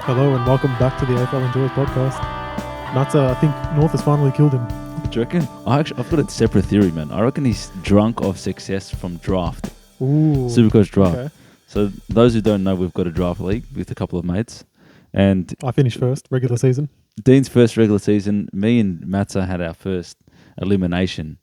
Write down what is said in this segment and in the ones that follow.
Hello and welcome back to the AFL Enjoyers podcast. Matza, I think North has finally killed him. Do you reckon? I've got a separate theory, man. I reckon he's drunk of success from draft. Ooh. Supercoach draft. Okay. So those who don't know, we've got a draft league with a couple of mates. And I finished first, regular season. Dean's first regular season, me and Matza had our first elimination.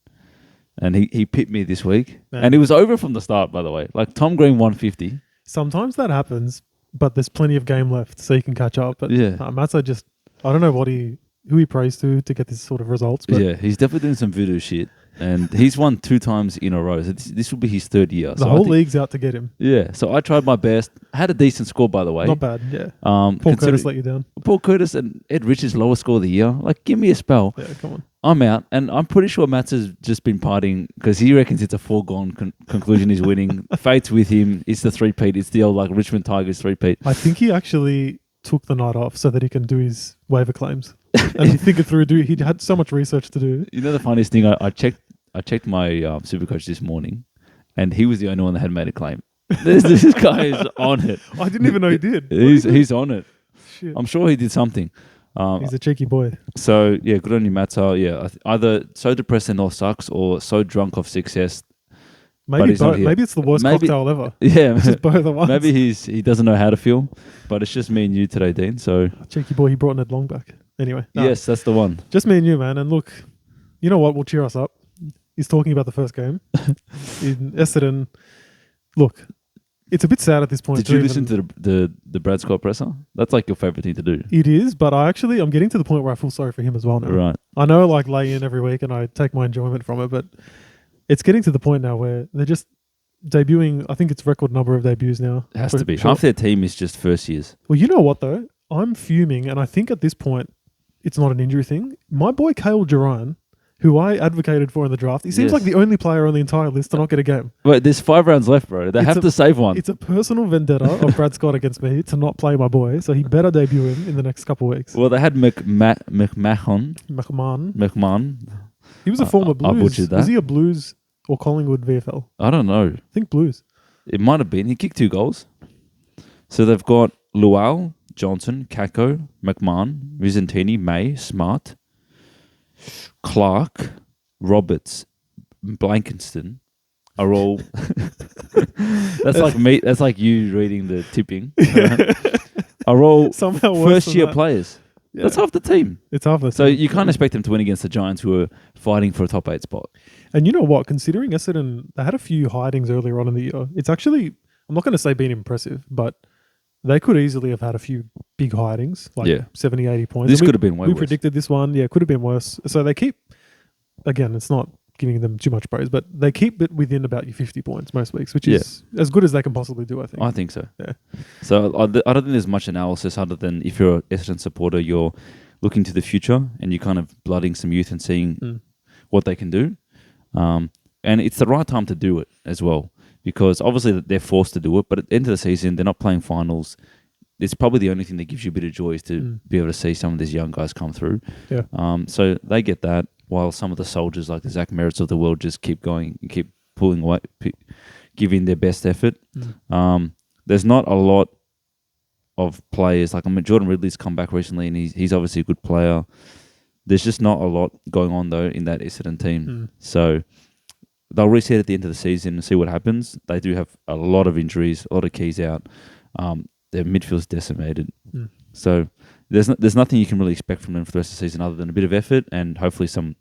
And he pipped me this week. Man. And it was over from the start, by the way. Like Tom Green 150. Sometimes that happens, but there's plenty of game left, so you can catch up. But Yeah. Matza just, I don't know who he prays to get this sort of results. But Yeah, he's definitely doing some voodoo shit. And he's won 2 times in a row. So this will be his third year. the whole league's out to get him. Yeah, so I tried my best. Had a decent score, by the way. Not bad, yeah. Paul Paul Curtis let you down. Paul Curtis and Ed Richards' lowest score of the year. Like, give me a spell. Yeah, come on. I'm out. And I'm pretty sure Mats has just been partying because he reckons it's a foregone conclusion he's winning. Fate's with him. It's the three-peat. It's the old, like, Richmond Tigers three-peat. I think he actually took the night off so that he can do his waiver claims and think it through. He had so much research to do. You know the funniest thing? I checked my Supercoach this morning, and he was the only one that had made a claim. This guy is on it. I didn't even know he did. He's on it. Shit. I'm sure he did something. He's a cheeky boy. So, yeah, good on you, Matza. Yeah, either so depressed and North sucks or so drunk of success. Maybe he's not here. maybe it's the worst cocktail ever. Yeah. Just both at once. Maybe he doesn't know how to feel, but it's just me and you today, Dean. So, Cheeky boy, he brought Ned Long back. Anyway. No, yes, that's the one. just me and you, man. And look, you know what will cheer us up? He's talking about the first game in Essendon. Look, it's a bit sad at this point. Did you listen to the Brad Scott presser? That's like your favorite thing to do. It is, but I'm getting to the point where I feel sorry for him as well now. Right. I know I like lay in every week and I take my enjoyment from it, but it's getting to the point now where they're just debuting. I think it's record number of debuts now. It has to be. Half their team is just first years. Well, you know what though? I'm fuming, and I think at this point, it's not an injury thing. My boy Cale Duran, who I advocated for in the draft, he seems Yes. like the only player on the entire list to not get a game. Wait, there's 5 rounds left, bro. They have to save one. It's a personal vendetta of Brad Scott against me to not play my boy, so he better debut him in the next couple of weeks. Well, they had McMahon. McMahon. He was a former Blues. I butchered that. Was he a Blues or Collingwood VFL? I don't know. I think Blues. It might have been. He kicked 2 goals. So they've got Luau, Johnson, Kako, McMahon, Vizentini, May, Smart, Clark, Roberts, Blankenston are all. That's like me. That's like you reading the tipping. Are all Somehow worse first year than that. players. Yeah. That's half the team. It's half the So team. you can't expect them to win against the Giants, who are fighting for a top 8 spot. And you know what? Considering Essendon, they had a few hidings earlier on in the year. It's actually, I'm not going to say been impressive, but they could easily have had a few big hidings, like 70, 80 points. This And could have been way We worse. predicted this one. Yeah, it could have been worse. So they keep, again, it's not giving them too much praise, but they keep it within about your 50 points most weeks, which is as good as they can possibly do, I think. I think so. Yeah. So I don't think there's much analysis other than if you're an Essendon supporter, you're looking to the future and you're kind of blooding some youth and seeing what they can do. And it's the right time to do it as well, because obviously they're forced to do it, but at the end of the season, they're not playing finals. It's probably the only thing that gives you a bit of joy is to be able to see some of these young guys come through. Yeah. So they get that, while some of the soldiers like the Zach Merritts of the world just keep going and keep pulling away, giving their best effort. There's not a lot of players. Like, Jordan Ridley's come back recently and he's obviously a good player. There's just not a lot going on, though, in that Essendon team. So they'll reset at the end of the season and see what happens. They do have a lot of injuries, a lot of keys out. Their midfield's decimated. So there's nothing you can really expect from them for the rest of the season other than a bit of effort and hopefully some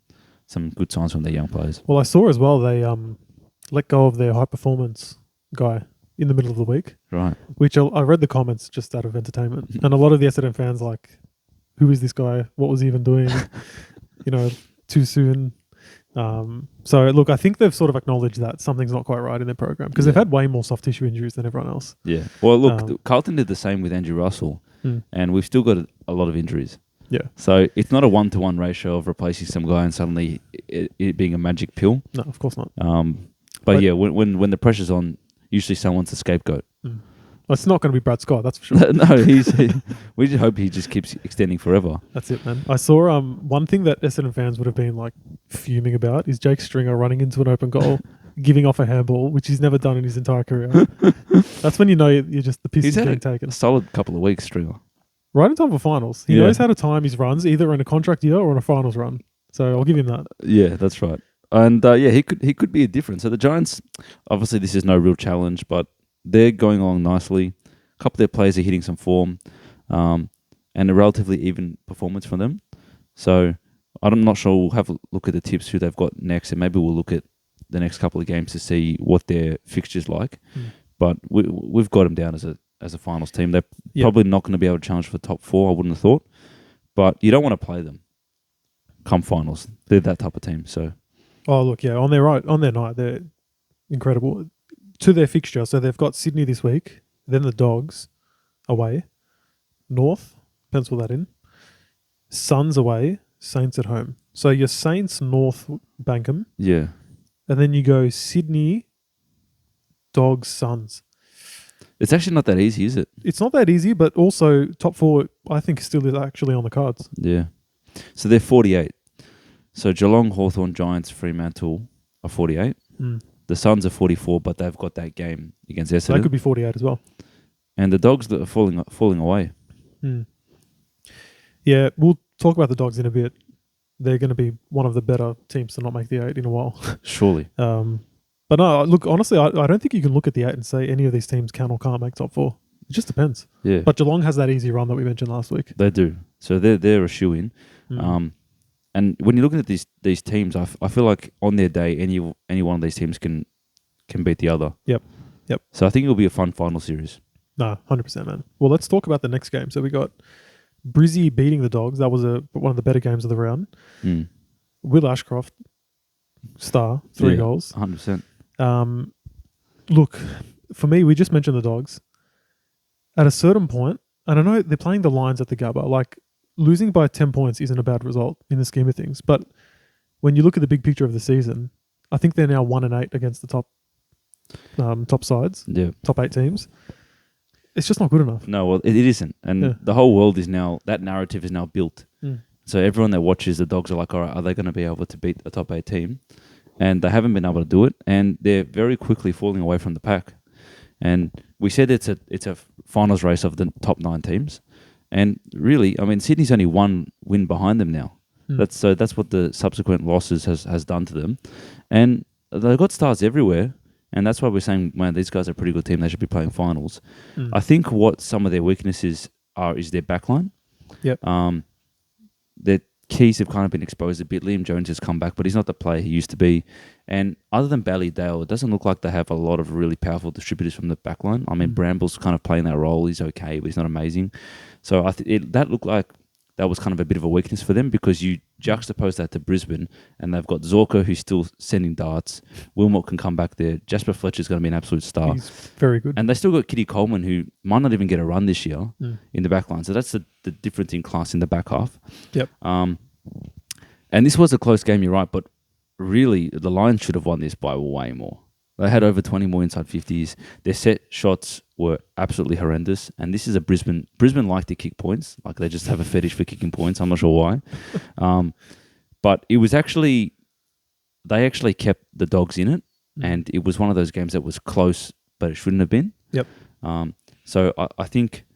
good signs from their young players. Well, I saw as well they let go of their high performance guy in the middle of the week. Right. Which I read the comments just out of entertainment. And a lot of the Essendon fans like, who is this guy? What was he even doing? Too soon. So, look, I think they've sort of acknowledged that something's not quite right in their program because they've had way more soft tissue injuries than everyone else. Yeah. Well, look, Carlton did the same with Andrew Russell and we've still got a lot of injuries. Yeah. So it's not a 1-to-1 ratio of replacing some guy and suddenly it being a magic pill. No, of course not. But yeah, when the pressure's on, usually someone's the scapegoat. Well, it's not going to be Brad Scott, that's for sure. No, we just hope he just keeps extending forever. That's it, man. I saw one thing that Essendon fans would have been like fuming about is Jake Stringer running into an open goal, giving off a handball, which he's never done in his entire career. That's when you know you're just the piss is getting taken. A solid couple of weeks, Stringer. right in time for finals. He knows how to time his runs, either in a contract year or in a finals run. So I'll give him that. Yeah, that's right. And he could be a difference. So the Giants, obviously, this is no real challenge, but they're going along nicely. A couple of their players are hitting some form, and a relatively even performance from them. So I'm not sure. We'll have a look at the tips who they've got next, and maybe we'll look at the next couple of games to see what their fixture's like. But we've got them down as a finals team. They're probably not going to be able to challenge for top 4, I wouldn't have thought. But you don't want to play them come finals. They're that type of team. So, look, on their night, they're incredible. To their fixture, so they've got Sydney this week, then the Dogs away, North, pencil that in, Suns away, Saints at home. So your Saints, North, Bankham. Yeah. And then you go Sydney, Dogs, Suns. It's actually not that easy, is it? It's not that easy, but also top 4, I think, still is actually on the cards. Yeah. So they're 48. So Geelong, Hawthorn, Giants, Fremantle are 48. The Suns are 44, but they've got that game against Essendon. They could be 48 as well. And the Dogs that are falling away. Yeah, we'll talk about the Dogs in a bit. They're going to be one of the better teams to not make the 8 in a while. Surely. But no, look, honestly, I don't think you can look at the 8 and say any of these teams can or can't make top 4. It just depends. Yeah. But Geelong has that easy run that we mentioned last week. They do. So they're a shoe-in. And when you're looking at these teams, I feel like on their day, any one of these teams can beat the other. Yep. So I think it'll be a fun final series. No, 100%, man. Well, let's talk about the next game. So we got Brizzy beating the Dogs. That was one of the better games of the round. Will Ashcroft, star, 3 goals. 100%. Look, for me, we just mentioned the Dogs. At a certain point, and I know they're playing the Lions at the Gabba, like losing by 10 points isn't a bad result in the scheme of things. But when you look at the big picture of the season, I think they're now 1-8 against the top sides, top 8 teams. It's just not good enough. No, well, it isn't. And the whole world is now, that narrative is now built. So everyone that watches the Dogs are like, all right, are they going to be able to beat a top 8 team? And they haven't been able to do it. And they're very quickly falling away from the pack. And we said it's a finals race of the top 9 teams. And really, I mean, Sydney's only 1 win behind them now. That's what the subsequent losses has done to them. And they've got stars everywhere. And that's why we're saying, man, these guys are a pretty good team. They should be playing finals. I think what some of their weaknesses are is their backline. Yep. Their keys have kind of been exposed a bit. Liam Jones has come back, but he's not the player he used to be. And other than Ballydale, it doesn't look like they have a lot of really powerful distributors from the backline. I mean, Bramble's kind of playing that role. He's okay, but he's not amazing. So that looked like that was kind of a bit of a weakness for them, because you juxtapose that to Brisbane and they've got Zorko, who's still sending darts. Wilmot can come back there. Jasper Fletcher's going to be an absolute star. He's very good. And they still got Kitty Coleman, who might not even get a run this year in the back line. So that's the difference in class in the back half. Yep. And this was a close game, you're right, but really the Lions should have won this by way more. They had over 20 more inside 50s. Their set shots were absolutely horrendous. And this is a Brisbane like to kick points. Like, they just have a fetish for kicking points. I'm not sure why. But it was actually, they actually kept the Dogs in it. And it was one of those games that was close, but it shouldn't have been. Yep. So I think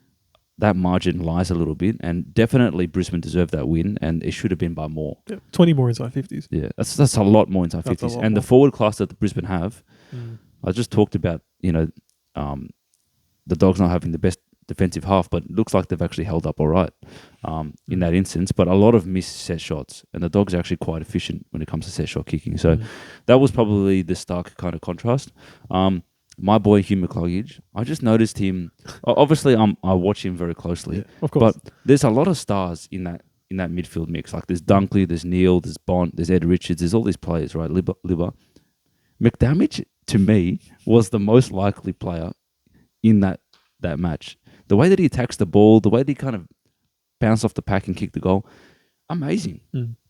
that margin lies a little bit. And definitely Brisbane deserved that win. And it should have been by more. Yep. 20 more inside 50s. Yeah, that's a lot more inside 50s. And the forward class that the Brisbane have, I just talked about, the Dogs not having the best defensive half, but it looks like they've actually held up all right in that instance. But a lot of missed set shots, and the Dogs are actually quite efficient when it comes to set shot kicking. So that was probably the stark kind of contrast. My boy Hugh McCluggage, I just noticed him. Obviously, I watch him very closely. Yeah, of course. But there's a lot of stars in that midfield mix. Like, there's Dunkley, there's Neil, there's Bont, there's Ed Richards, there's all these players, right? Libba. McDamage, to me, was the most likely player in that match. The way that he attacks the ball, the way that he kind of bounced off the pack and kicked the goal, amazing.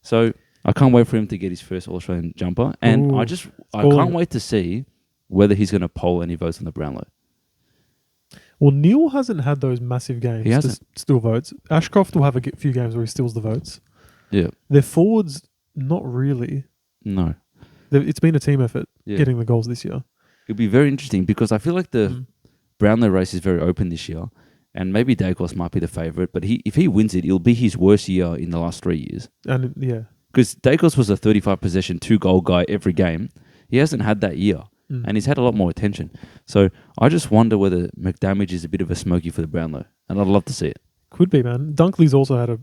So I can't wait for him to get his first All-Australian jumper. And I can't wait to see whether he's going to poll any votes on the Brownlow. Well, Neil hasn't had those massive games. He hasn't. To steal votes. Ashcroft will have a few games where he steals the votes. Yeah. Their forwards, not really. No. It's been a team effort getting the goals this year. It'll be very interesting, because I feel like the Brownlow race is very open this year, and maybe Dacos might be the favourite, but if he wins it, it'll be his worst year in the last 3 years. And yeah, Because Dacos was a 35 possession, 2-goal guy every game. He hasn't had that year, and he's had a lot more attention. So I just wonder whether McDamage is a bit of a smoky for the Brownlow, and I'd love to see it. could be, man. Dunkley's also had a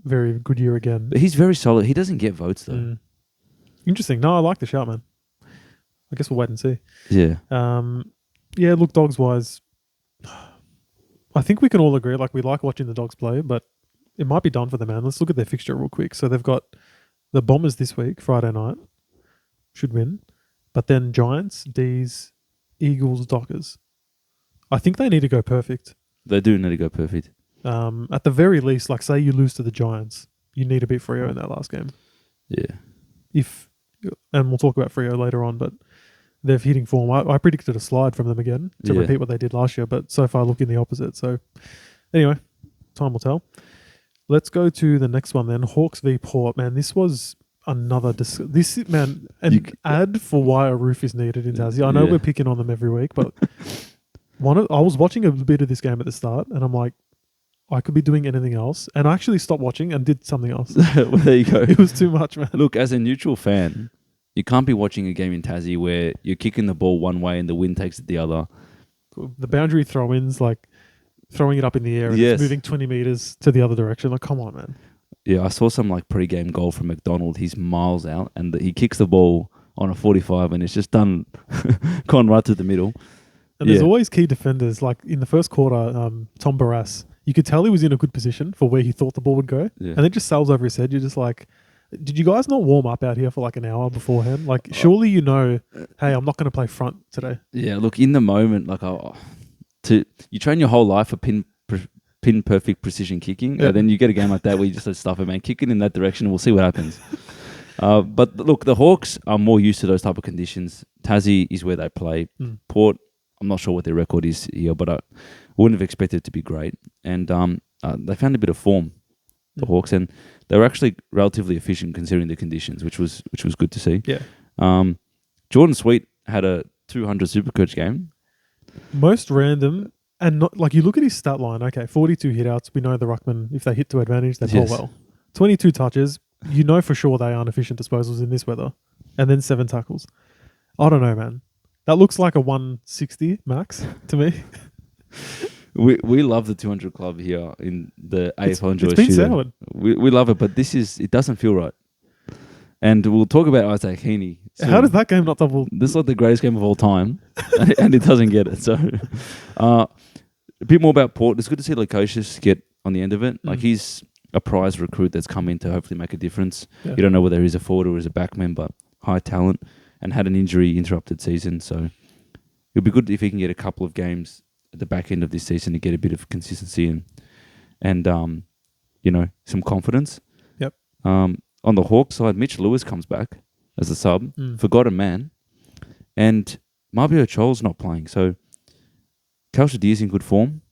very good year again. But he's very solid. He doesn't get votes, though. Interesting. No, I like the shout, man. I guess we'll wait and see. Yeah. Yeah, look, dogs-wise, I think we can all agree, like, we like watching the Dogs play, but it might be done for them, man. Let's look at their fixture real quick. So they've got the Bombers this week, Friday night. Should win. But then Giants, D's, Eagles, Dockers. I think they need to go perfect. They do need to go perfect. At the very least, like, say you lose to the Giants, you need to beat Freo in that last game. Yeah. And we'll talk about Freo later on, but they're hitting form. I predicted a slide from them again to repeat what they did last year, but so far looking the opposite. So anyway, time will tell. Let's go to the next one then. Hawks v Port. Man, this was another... ad for why a roof is needed in Tassie. I know we're picking on them every week, but I was watching a bit of this game at the start, and I'm like, I could be doing anything else. And I actually stopped watching and did something else. Well, there you go. It was too much, man. Look, as a neutral fan, you can't be watching a game in Tassie where you're kicking the ball one way and the wind takes it the other. The boundary throw-ins, like throwing it up in the air and it's moving 20 meters to the other direction. Like, come on, man. Yeah, I saw some like pre-game goal from McDonald. He's miles out and he kicks the ball on a 45 and it's just gone right to the middle. And there's always key defenders. Like in the first quarter, Tom Barras, you could tell he was in a good position for where he thought the ball would go. Yeah. And it just sails over his head. You're just like, did you guys not warm up out here for like an hour beforehand? Like, surely you know, hey, I'm not going to play front today. Yeah, look, in the moment, like, you train your whole life for pin perfect precision kicking, and then you get a game like that where you just say, stuff it, man, kick it in that direction, and we'll see what happens. But look, the Hawks are more used to those type of conditions. Tassie is where they play. Port, I'm not sure what their record is here, but I wouldn't have expected it to be great. And they found a bit of form, the Hawks, and they were actually relatively efficient considering the conditions, which was good to see. Yeah. Jordan Sweet had a 200 Supercoach game. Most random, and not like you look at his stat line. Okay, 42 hitouts. We know the ruckman, if they hit to advantage, they pull well. 22 touches. You know for sure they aren't efficient disposals in this weather. And then 7 tackles. I don't know, man. That looks like a 160 max to me. We love the 200 club here in the AFL Enjoy. It's been soured. We love it, but it doesn't feel right. And we'll talk about Isaac Heaney soon. How does that game not double? This is like the greatest game of all time, and it doesn't get it. So, a bit more about Port. It's good to see Lukosius get on the end of it. Like, he's a prize recruit that's come in to hopefully make a difference. Yeah. You don't know whether he's a forward or he's a backman, but high talent and had an injury-interrupted season. So, it'll be good if he can get a couple of games at the back end of this season to get a bit of consistency and some confidence. Yep. On the Hawks side, Mitch Lewis comes back as a sub, forgotten man, and Marbio Chol's not playing. So Kalshadir's in good form.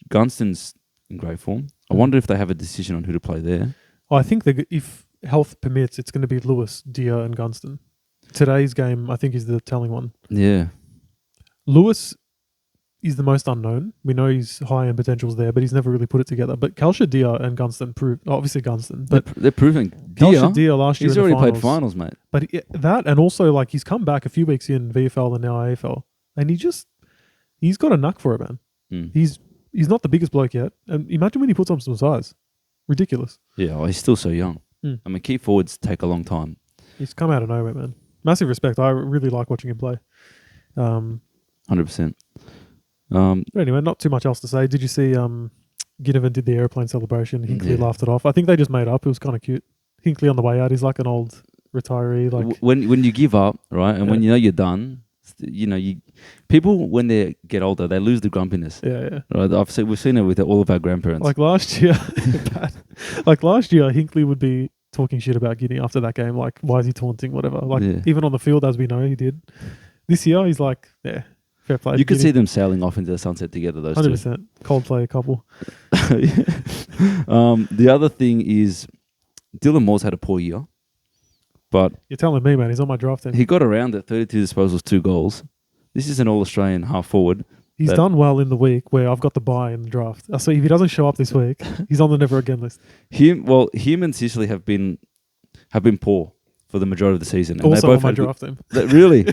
Gunston's in great form. I wonder if they have a decision on who to play there. I think if health permits, it's going to be Lewis, Dia, and Gunston. Today's game, I think, is the telling one. Yeah. Lewis is the most unknown. We know he's high end potentials there, but he's never really put it together. But Kalshadir and Gunston proved, obviously Gunston, but they're proving. Kalshadir last year, he's already played finals, mate. But that, and also like he's come back a few weeks in VFL and now AFL, and he's got a knack for it, man. He's not the biggest bloke yet, and imagine when he puts on some size, ridiculous. Yeah, well, he's still so young. I mean, key forwards take a long time. He's come out of nowhere, man. Massive respect. I really like watching him play. 100%. But anyway, not too much else to say. Did you see Ginnivan did the airplane celebration? Hinkley laughed it off. I think they just made up. It was kind of cute. Hinkley on the way out, he's like an old retiree. Like when you give up, right, and when you know you're done, people when they get older, they lose the grumpiness. Yeah. Right? We've seen it with all of our grandparents. Like last year, Hinkley would be talking shit about Guinea after that game. Like, why is he taunting? Whatever. Like even on the field, as we know, he did. This year, he's like, fair play. You could see them sailing off into the sunset together, those 100%. Coldplay couple. The other thing is Dylan Moore's had a poor year, but you're telling me, man, he's on my draft team. He got around at 32 disposals, 2 goals. This is an All-Australian half forward. He's done well in the week where I've got the bye in the draft. So if he doesn't show up this week, he's on the never again list. Him and Sicily have been poor for the majority of the season. And Also they both on my had draft team. Really?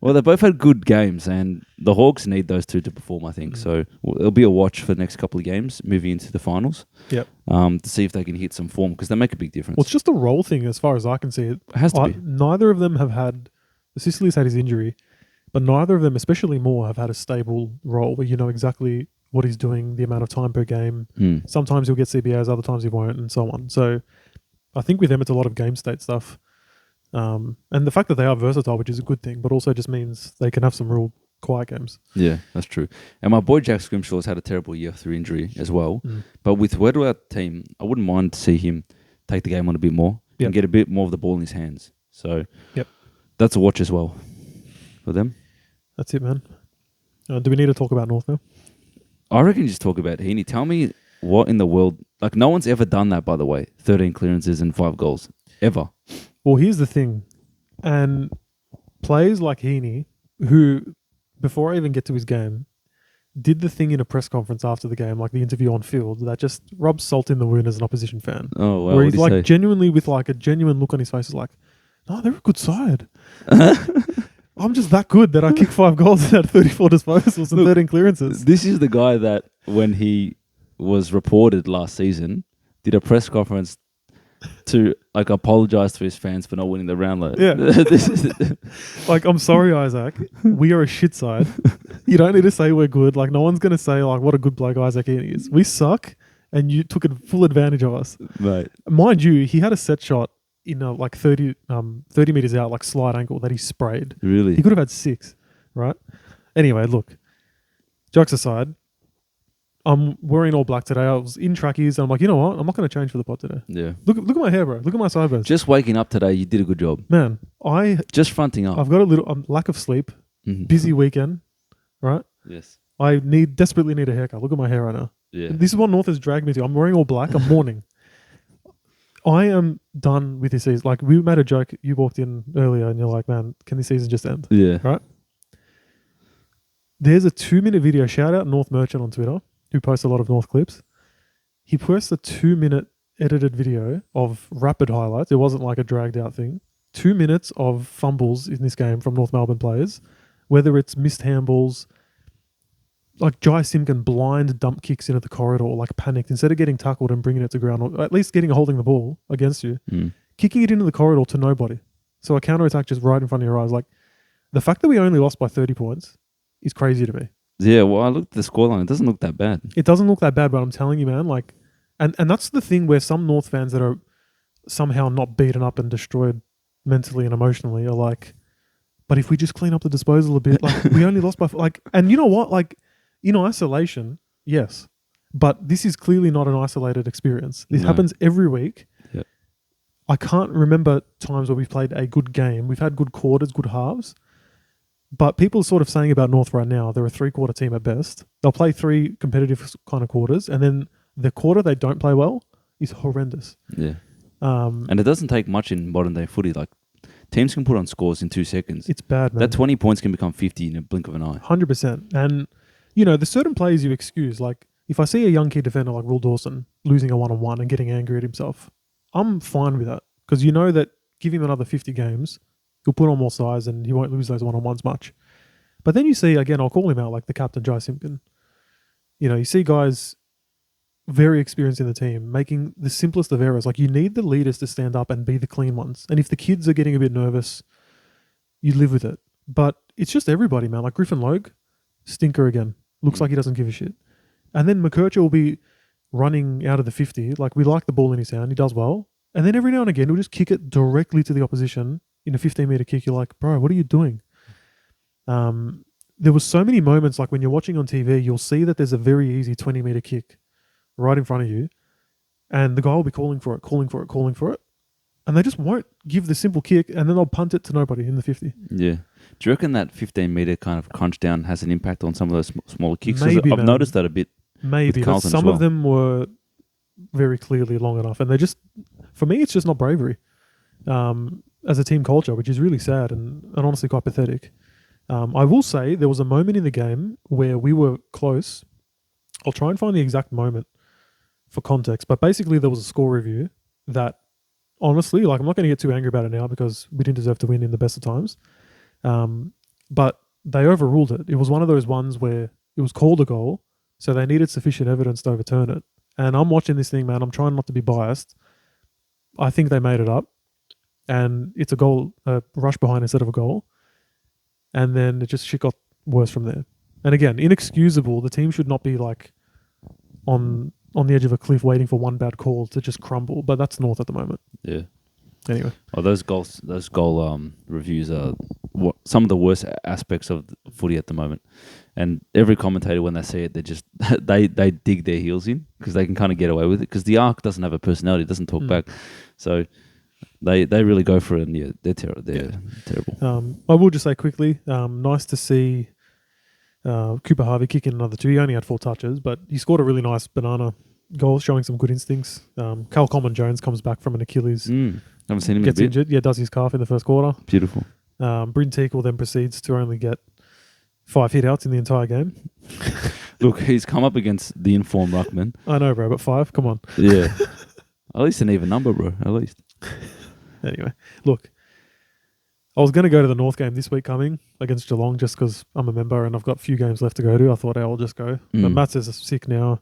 Well, they both had good games, and the Hawks need those two to perform, I think. So it'll be a watch for the next couple of games moving into the finals. Yep. To see if they can hit some form, because they make a big difference. Well, it's just a role thing as far as I can see it. It has to be. Neither of them have had... Sicily's had his injury, but neither of them, especially Moore, have had a stable role where you know exactly what he's doing, the amount of time per game. Sometimes he'll get CBAs, other times he won't, and so on. So I think with them, it's a lot of game state stuff. And the fact that they are versatile, which is a good thing, but also just means they can have some real quiet games. Yeah, that's true. And my boy Jack Scrimshaw's had a terrible year through injury as well. But with Weddle out the team, I wouldn't mind to see him take the game on a bit more and get a bit more of the ball in his hands. So that's a watch as well for them. That's it, man. Do we need to talk about North now? I reckon just talk about Heaney. Tell me what in the world... Like, no one's ever done that, by the way. 13 clearances and 5 goals. Ever. Well, here's the thing. And players like Heaney, who, before I even get to his game, did the thing in a press conference after the game, like the interview on field, that just rubs salt in the wound as an opposition fan. Oh, wow. Where he's like genuinely, with like a genuine look on his face, is like, no, they're a good side. I'm just that good that I kick 5 goals and had 34 disposals and 13 clearances. This is the guy that, when he was reported last season, did a press conference to like apologize to his fans for not winning the round. Like, this is like, I'm sorry, Isaac. We are a shit side. You don't need to say we're good. Like, no one's going to say like what a good bloke Isaac Heaney is. We suck, and you took full advantage of us. Right. Mind you, he had a set shot in like 30 meters out, like slide ankle that he sprayed. Really? He could have had 6, right? Anyway, look, jokes aside, I'm wearing all black today. I was in trackies, and I'm like, you know what? I'm not going to change for the pod today. Yeah. Look at my hair, bro. Look at my sideburns. Just waking up today, you did a good job. Man, just fronting up. I've got a little lack of sleep, busy weekend, right? Yes. I desperately need a haircut. Look at my hair right now. Yeah. This is what North has dragged me to. I'm wearing all black. I'm mourning. I am done with this season. Like, we made a joke. You walked in earlier and you're like, man, can this season just end? Yeah. Right? There's a 2-minute video. Shout out North Merchant on Twitter, who posts a lot of North clips. He posts a 2-minute edited video of rapid highlights. It wasn't like a dragged out thing. 2 minutes of fumbles in this game from North Melbourne players, whether it's missed handballs, like Jai Simkin blind dump kicks into the corridor, like panicked, instead of getting tackled and bringing it to ground, or at least holding the ball against you, kicking it into the corridor to nobody. So a counter-attack just right in front of your eyes. Like, the fact that we only lost by 30 points is crazy to me. Yeah, well, I looked at the scoreline. It doesn't look that bad. It doesn't look that bad, but I'm telling you, man, like, and that's the thing where some North fans that are somehow not beaten up and destroyed mentally and emotionally are like, but if we just clean up the disposal a bit, like, we only lost by, like, and you know what, like, in isolation, yes, but this is clearly not an isolated experience. This happens every week. Yep. I can't remember times where we've played a good game. We've had good quarters, good halves, but people are sort of saying about North right now, they're a 3-quarter team at best. They'll play 3 competitive kind of quarters, and then the quarter they don't play well is horrendous. Yeah. And it doesn't take much in modern day footy. Like, teams can put on scores in 2 seconds. It's bad, man. That 20 points can become 50 in a blink of an eye. 100%. And, you know, there's certain players you excuse. Like, if I see a young key defender like Will Dawson losing a 1-on-1 and getting angry at himself, I'm fine with that. Because you know that give him another 50 games, he'll put on more size and he won't lose those 1-on-1s much. But then you see, again, I'll call him out, like the captain, Jai Simpkin. You know, you see guys very experienced in the team making the simplest of errors. Like, you need the leaders to stand up and be the clean ones. And if the kids are getting a bit nervous, you live with it. But it's just everybody, man. Like Griffin Logue, stinker again. Looks like he doesn't give a shit. And then McKercher will be running out of the 50. Like, we like the ball in his hand. He does well. And then every now and again, he'll just kick it directly to the opposition in a 15-meter kick. You're like, bro, what are you doing? There was so many moments, like when you're watching on TV, you'll see that there's a very easy 20-meter kick right in front of you. And the guy will be calling for it. And they just won't give the simple kick, and then they'll punt it to nobody in the 50. Yeah. Do you reckon that 15-meter kind of crunch down has an impact on some of those smaller kicks? Maybe, I've noticed that a bit. Maybe, but some of them were very clearly long enough. And they just, for me, it's just not bravery as a team culture, which is really sad and honestly quite pathetic. I will say there was a moment in the game where we were close. I'll try and find the exact moment for context, but basically there was a score review that honestly, like, I'm not going to get too angry about it now because we didn't deserve to win in the best of times. But they overruled it. It was one of those ones where it was called a goal, so they needed sufficient evidence to overturn it. And I'm watching this thing, man. I'm trying not to be biased. I think they made it up, and it's a goal, a rush behind instead of a goal. And then shit got worse from there. And again, inexcusable. The team should not be like on the edge of a cliff waiting for one bad call to just crumble. But that's North at the moment. Yeah. Anyway. Oh, those goal reviews are some of the worst aspects of footy at the moment. And every commentator, when they see it, they just they dig their heels in because they can kind of get away with it because the Arc doesn't have a personality, doesn't talk back. So they really go for it, and yeah, they're terrible. I will just say quickly, nice to see Cooper Harvey kick in another 2. He only had 4 touches, but he scored a really nice banana goal, showing some good instincts. Cal Coleman-Jones comes back from an Achilles. Haven't seen him gets in a bit. injured. Yeah, does his calf in the first quarter. Beautiful. Bryn Teakle then proceeds to only get 5 hit-outs in the entire game. Look, he's come up against the informed ruckman. I know, bro, but 5? Come on. Yeah. At least an even number, bro. At least. Anyway, look, I was going to go to the North game this week coming against Geelong just because I'm a member and I've got a few games left to go to. I thought I'll just go. But Matt says I'm sick now.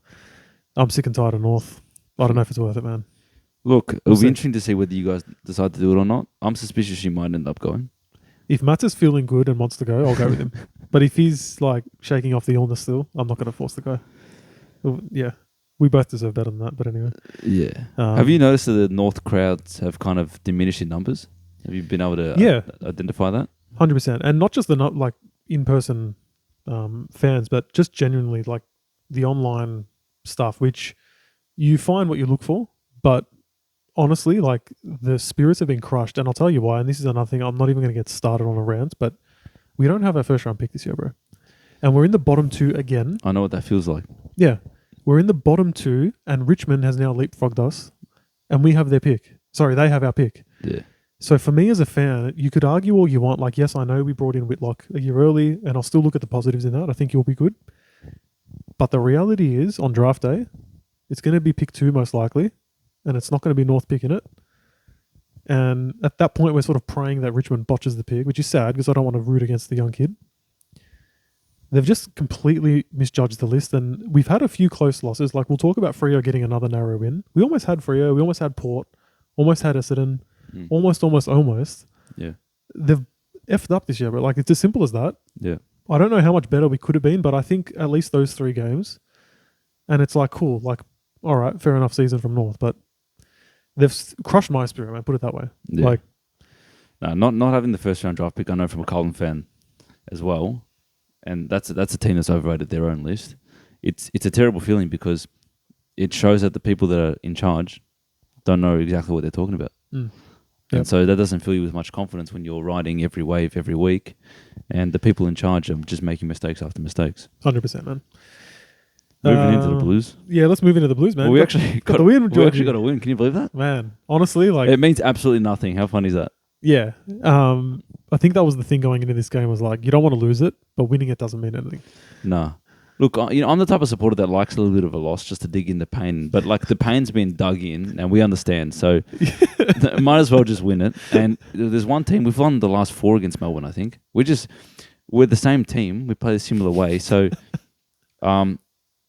I'm sick and tired of North. I don't know if it's worth it, man. Look, it'll be interesting to see whether you guys decide to do it or not. I'm suspicious you might end up going. If Matt is feeling good and wants to go, I'll go with him. But if he's like shaking off the illness still, I'm not going to force the go. Well, yeah, we both deserve better than that. But anyway. Yeah. Have you noticed that the North crowds have kind of diminished in numbers? Have you been able to identify that? 100%. And not just the like in-person fans, but just genuinely like the online stuff, which you find what you look for. But honestly, like the spirits have been crushed. And I'll tell you why. And this is another thing. I'm not even going to get started on a rant, but we don't have our first round pick this year, bro. And we're in the bottom 2 again. I know what that feels like. Yeah. We're in the bottom 2 and Richmond has now leapfrogged us and we have their pick. Sorry, they have our pick. Yeah. So for me as a fan, you could argue all you want. Like, yes, I know we brought in Whitlock a year early and I'll still look at the positives in that. I think he'll be good. But the reality is on draft day, it's going to be pick 2 most likely. And it's not going to be North picking it. And at that point, we're sort of praying that Richmond botches the pick, which is sad because I don't want to root against the young kid. They've just completely misjudged the list. And we've had a few close losses. Like, we'll talk about Freo getting another narrow win. We almost had Freo. We almost had Port. Almost had Essendon. Almost. Yeah. They've effed up this year, but like, it's as simple as that. Yeah. I don't know how much better we could have been, but I think at least those 3 games. And it's like, cool. Like, all right, fair enough season from North, but they've crushed my spirit, man. Put it that way. Yeah. Like, no, not having the first round draft pick. I know from a Carlton fan as well, and that's a team that's overrated their own list. It's a terrible feeling because it shows that the people that are in charge don't know exactly what they're talking about, and so that doesn't fill you with much confidence when you're riding every wave every week, and the people in charge are just making mistakes after mistakes. 100%, man. Moving into the Blues. Yeah, let's move into the Blues, man. Well, we actually got the win. We actually got a win. Can you believe that? Man, honestly, like... It means absolutely nothing. How funny is that? Yeah. I think that was the thing going into this game was like, you don't want to lose it, but winning it doesn't mean anything. Nah. Look, I'm the type of supporter that likes a little bit of a loss just to dig in the pain. But like the pain's been dug in and we understand. So might as well just win it. And there's one team, we've won the last 4 against Melbourne, I think. We're the same team. We play a similar way. So...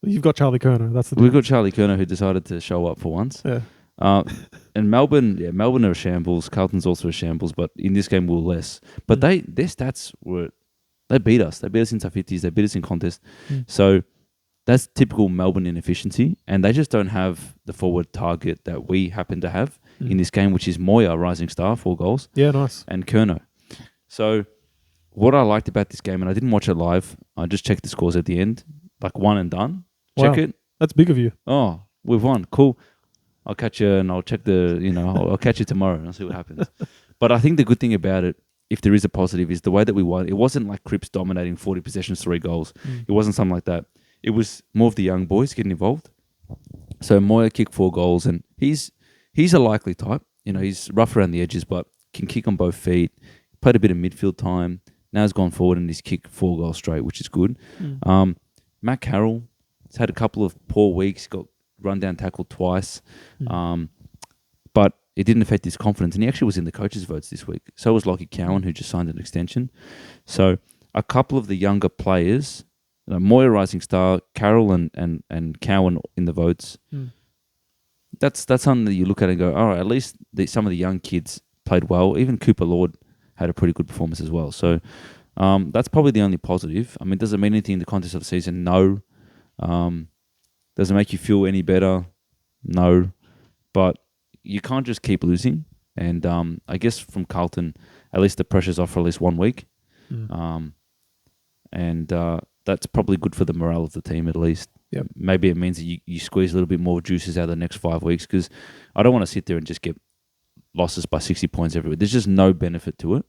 You've got Charlie Kerner. That's the We've got Charlie Kerner who decided to show up for once. Yeah. And Melbourne are a shambles. Carlton's also a shambles, but in this game we were less. But their stats they beat us. They beat us in tough 50s. They beat us in contest. So that's typical Melbourne inefficiency, and they just don't have the forward target that we happen to have in this game, which is Moya, rising star, 4 goals. Yeah, nice. And Kerno. So what I liked about this game, and I didn't watch it live, I just checked the scores at the end, like 1 and done. Check it. That's big of you. Oh, we've won. Cool. I'll catch you and I'll check I'll catch you tomorrow and I'll see what happens. But I think the good thing about it, if there is a positive, is the way that we won. It wasn't like Cripps dominating 40 possessions, 3 goals. It wasn't something like that. It was more of the young boys getting involved. So Moya kicked 4 goals and he's a likely type. He's rough around the edges but can kick on both feet. Played a bit of midfield time. Now he's gone forward and he's kicked 4 goals straight, which is good. Matt Carroll has had a couple of poor weeks, got run down tackled twice, but it didn't affect his confidence. And he actually was in the coaches' votes this week. So was Lockie Cowan, who just signed an extension. So a couple of the younger players, Moya Rising Star, Carroll and Cowan in the votes. That's something that you look at and go, all right, at least some of the young kids played well. Even Cooper Lord had a pretty good performance as well. So that's probably the only positive. I mean, does it mean anything in the context of the season? No. Does it make you feel any better? No. But you can't just keep losing. And I guess from Carlton, at least the pressure's off for at least 1 week. And that's probably good for the morale of the team at least. Yep. Maybe it means that you squeeze a little bit more juices out of the next 5 weeks, because I don't want to sit there and just get losses by 60 points every week. There's just no benefit to it.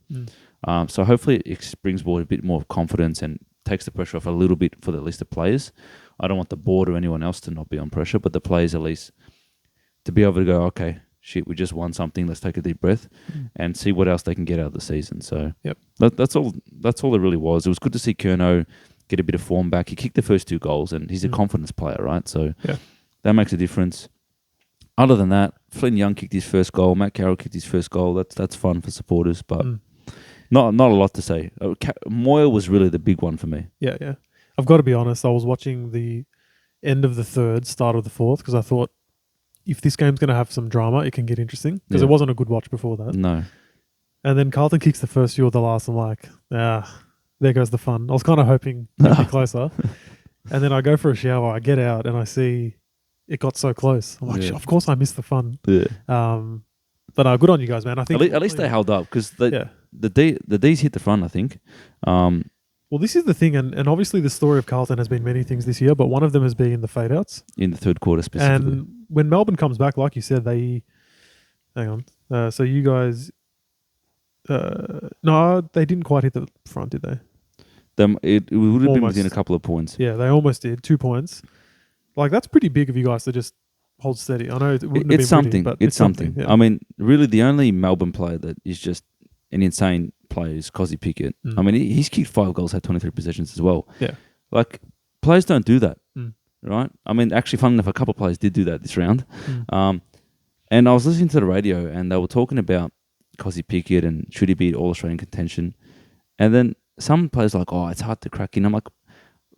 So hopefully it brings forward a bit more confidence and takes the pressure off a little bit for at least the players. I don't want the board or anyone else to not be on pressure, but the players at least to be able to go, okay, shit, we just won something. Let's take a deep breath and see what else they can get out of the season. So that's all. That's all it really was. It was good to see Curnow get a bit of form back. He kicked the first 2 goals, and he's a confidence player, right? So that makes a difference. Other than that, Flynn Young kicked his first goal. Matt Carroll kicked his first goal. That's fun for supporters, but not a lot to say. Moya was really the big one for me. Yeah. I've got to be honest. I was watching the end of the third, start of the fourth, because I thought if this game's going to have some drama, it can get interesting, because it wasn't a good watch before that. No. And then Carlton kicks the first few of the last. I'm like, there goes the fun. I was kind of hoping it'd be closer. And then I go for a shower. I get out and I see it got so close. I'm like, of course I missed the fun. Yeah. But good on you guys, man. I think at least they held up, because the D's hit the front, I think. Well, this is the thing, and obviously the story of Carlton has been many things this year, but one of them has been the fade-outs. In the third quarter specifically. And when Melbourne comes back, like you said, hang on. So you guys... no, they didn't quite hit the front, did they? It would have been within a couple of points. Yeah, they almost did. 2 points. Like, that's pretty big of you guys to just hold steady. I know it wouldn't have been something. Pretty, but it's something. Yeah. I mean, really, the only Melbourne player that is just an insane player is Cozzy Pickett. I mean, he's kicked 5 goals, had 23 possessions as well. Yeah. Like, players don't do that, right? I mean, actually, fun enough, a couple of players did do that this round. And I was listening to the radio, and they were talking about Cozzy Pickett and should he be All-Australian contention. And then some players are like, it's hard to crack in. I'm like,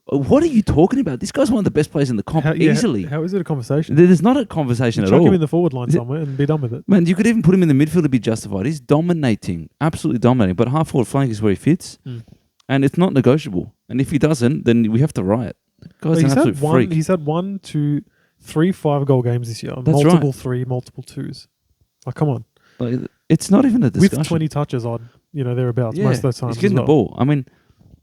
what are you talking about? This guy's one of the best players in the comp easily. How is it a conversation? There's not a conversation at all. Chuck him in the forward line somewhere and be done with it. Man, you could even put him in the midfield to be justified. He's dominating, absolutely dominating. But half-forward flank is where he fits. And it's not negotiable. And if he doesn't, then we have to riot. Guy's an absolute freak. He's had 1, 2, 3 5-goal games this year. That's multiple right. 3, multiple 2s. Like, come on. Like, it's not even a discussion. With 20 touches on, thereabouts most of those times. He's getting the ball. I mean,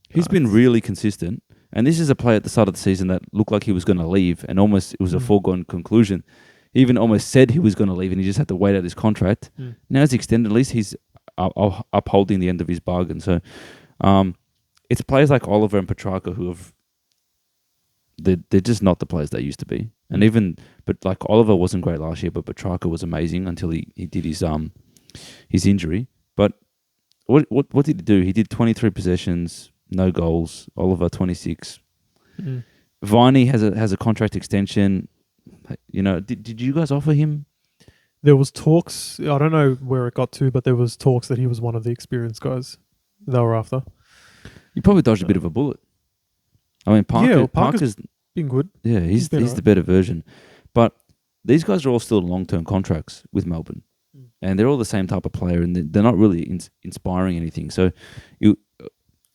he's been really consistent. And this is a player at the start of the season that looked like he was going to leave, and almost it was a foregone conclusion. He even almost said he was going to leave, and he just had to wait out his contract. Now it's extended. At least he's upholding the end of his bargain. So it's players like Oliver and Petrarca who have... They're just not the players they used to be. And but like Oliver wasn't great last year, but Petrarca was amazing until he did his injury. But what did he do? He did 23 possessions, no goals. Oliver 26. Viney has a contract extension. Did you guys offer him? There was talks. I don't know where it got to, but there was talks that he was one of the experienced guys they were after. You probably dodged a bit of a bullet. I mean, Parker's been good. Yeah, he's the better version. But these guys are all still long-term contracts with Melbourne. And they're all the same type of player, and they're not really inspiring anything. So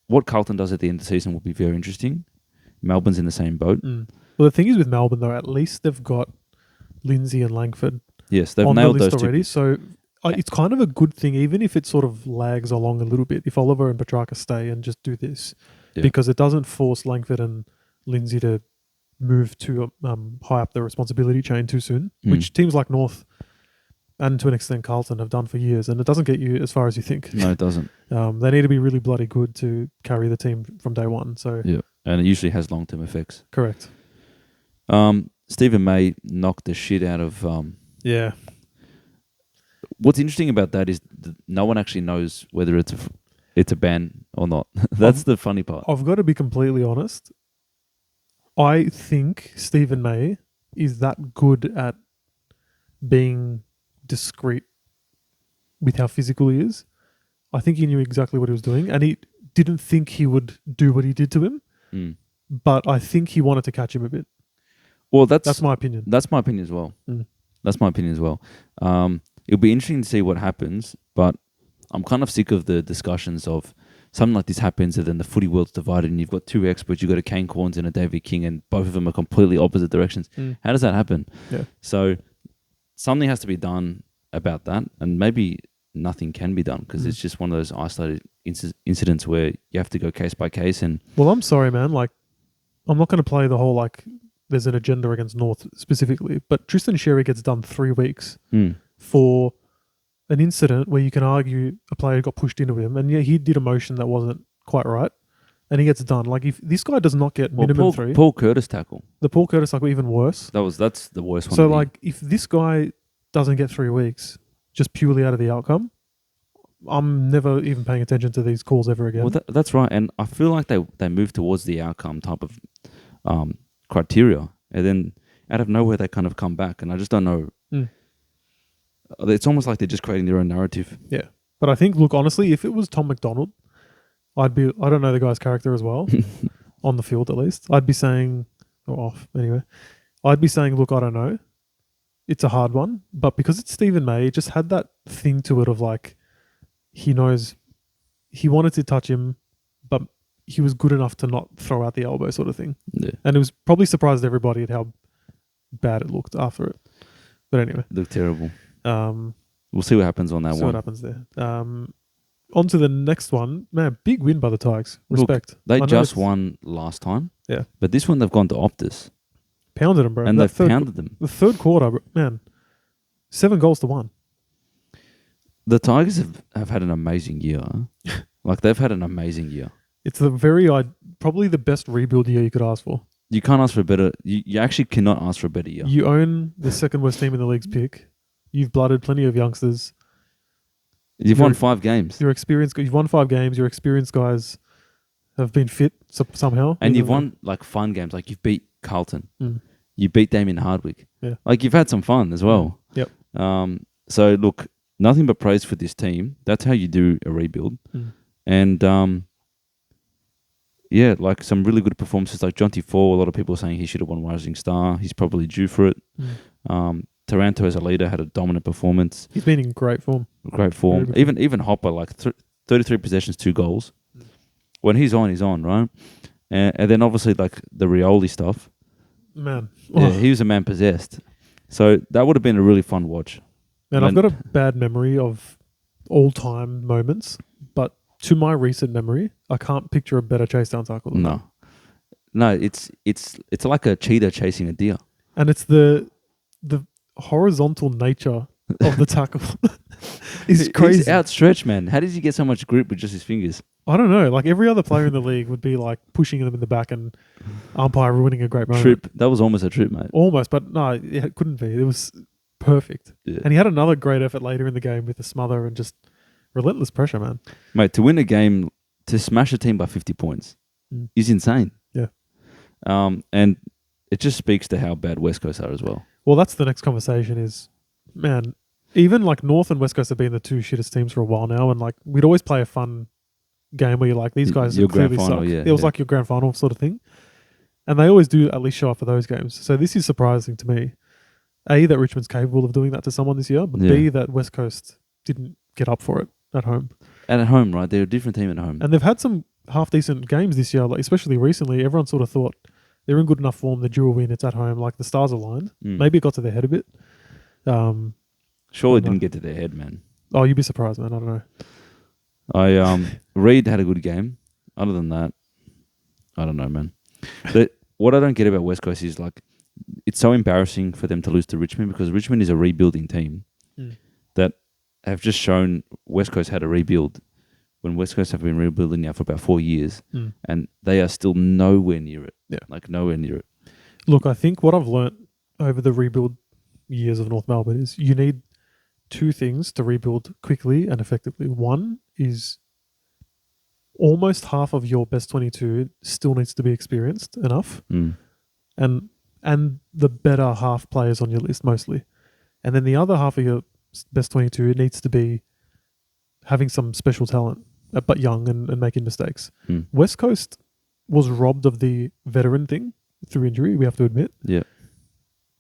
what Carlton does at the end of the season will be very interesting. Melbourne's in the same boat. Well, the thing is with Melbourne, though, at least they've got Lindsay and Langford they've on nailed the list those already. two. So it's kind of a good thing, even if it sort of lags along a little bit, if Oliver and Petrarca stay and just do this, because it doesn't force Langford and Lindsay to move too high up the responsibility chain too soon, which teams like North and to an extent Carlton have done for years, and it doesn't get you as far as you think. No, it doesn't. They need to be really bloody good to carry the team from day one. So and it usually has long-term effects. Correct. Stephen May knocked the shit out of... What's interesting about that is that no one actually knows whether it's it's a ban or not. That's the funny part. I've got to be completely honest. I think Stephen May is that good at being discreet with how physical he is. I think he knew exactly what he was doing, and he didn't think he would do what he did to him. Mm. But I think he wanted to catch him a bit. Well, That's my opinion. That's my opinion as well. Mm. That's my opinion as well. It'll be interesting to see what happens, but I'm kind of sick of the discussions of something like this happens and then the footy world's divided and you've got two experts, you've got a Kane Corns and a David King, and both of them are completely opposite directions. How does that happen? Yeah. So something has to be done about that, and maybe nothing can be done because it's just one of those isolated incidents where you have to go case by case. And well, I'm sorry, man. Like, I'm not going to play the whole like there's an agenda against North specifically, but Tristan Sherry gets done 3 weeks for an incident where you can argue a player got pushed into him, and yeah, he did a motion that wasn't quite right, and he gets done. Like, if this guy does not get minimum 3, Paul Curtis tackle. The Paul Curtis tackle even worse. That's the worst one. So like, if this guy doesn't get 3 weeks just purely out of the outcome, I'm never even paying attention to these calls ever again. Well, that's right, and I feel like they move towards the outcome type of criteria, and then out of nowhere they kind of come back, and I just don't know. It's almost like they're just creating their own narrative. Yeah, but I think, look, honestly, if it was Tom McDonald, I don't know the guy's character as well, on the field at least. I'd be saying, or off anyway, I'd be saying, look, I don't know, it's a hard one, but because it's Stephen May, it just had that thing to it of like, he knows he wanted to touch him, but he was good enough to not throw out the elbow sort of thing. Yeah. And it was probably surprised everybody at how bad it looked after it. But anyway. It looked terrible. We'll see what happens on that one. See what happens there. On to the next one. Man, big win by the Tigers. Respect. Look, they just won last time. Yeah. But this one they've gone to Optus. Pounded them, bro. And they've pounded them. The third quarter, man, 7 goals to 1. The Tigers have had an amazing year. Like, they've had an amazing year. It's probably the best rebuild year you could ask for. You can't ask for a better... You actually cannot ask for a better year. You own the second worst team in the league's pick. You've blooded plenty of youngsters. You've won 5 games. You've won 5 games. Your experienced guys have been fit somehow. And you've won, like, fun games. Like, you've beat Carlton. You beat Damien Hardwick. Yeah. Like, you've had some fun as well. Yep. So, look, nothing but praise for this team. That's how you do a rebuild. And, yeah, like some really good performances. Like Jonty Four, a lot of people are saying he should have won Rising Star. He's probably due for it. Taranto as a leader had a dominant performance. He's been in great form. Even Hopper, like 33 possessions, 2 goals. When he's on, right? And then obviously like the Rioli stuff. Man. Yeah, he was a man possessed. So that would have been a really fun watch. Man, I've got a bad memory of all-time moments, but to my recent memory, I can't picture a better chase down tackle than that. No, it's like a cheetah chasing a deer. And it's the horizontal nature of the tackle. It's crazy. He's outstretched, man. How does he get so much grip with just his fingers? I don't know. Like every other player in the league would be like pushing them in the back and umpire ruining a great moment. Trip. That was almost a trip, mate. Almost, but no, it couldn't be. It was perfect. Yeah. And he had another great effort later in the game with the smother and just relentless pressure, man. Mate, to win a game, to smash a team by 50 points is insane. Yeah. And it just speaks to how bad West Coast are as well. Well, that's the next conversation is, man, even like North and West Coast have been the 2 shittest teams for a while now. And like, we'd always play a fun game where you're like, these guys clearly suck. It was like your grand final sort of thing. And they always do at least show up for those games. So this is surprising to me. A, that Richmond's capable of doing that to someone this year, but B, that West Coast didn't get up for it at home. And at home, right? They're a different team at home. And they've had some half-decent games this year, like especially recently. Everyone sort of thought they're in good enough form, the dual win, it's at home, like the stars aligned. Maybe it got to their head a bit. Surely it didn't get to their head, man. Oh, you'd be surprised, man. I don't know. Reed had a good game. Other than that, I don't know, man. But what I don't get about West Coast is like, it's so embarrassing for them to lose to Richmond because Richmond is a rebuilding team that have just shown West Coast how to rebuild when West Coast have been rebuilding now for about 4 years and they are still nowhere near it. Yeah. Like nowhere near it. Look, I think what I've learnt over the rebuild years of North Melbourne is you need 2 things to rebuild quickly and effectively. One is almost half of your best 22 still needs to be experienced enough, and the better half players on your list mostly, and then the other half of your best 22 needs to be having some special talent, but young and making mistakes. West Coast was robbed of the veteran thing through injury, we have to admit. Yeah.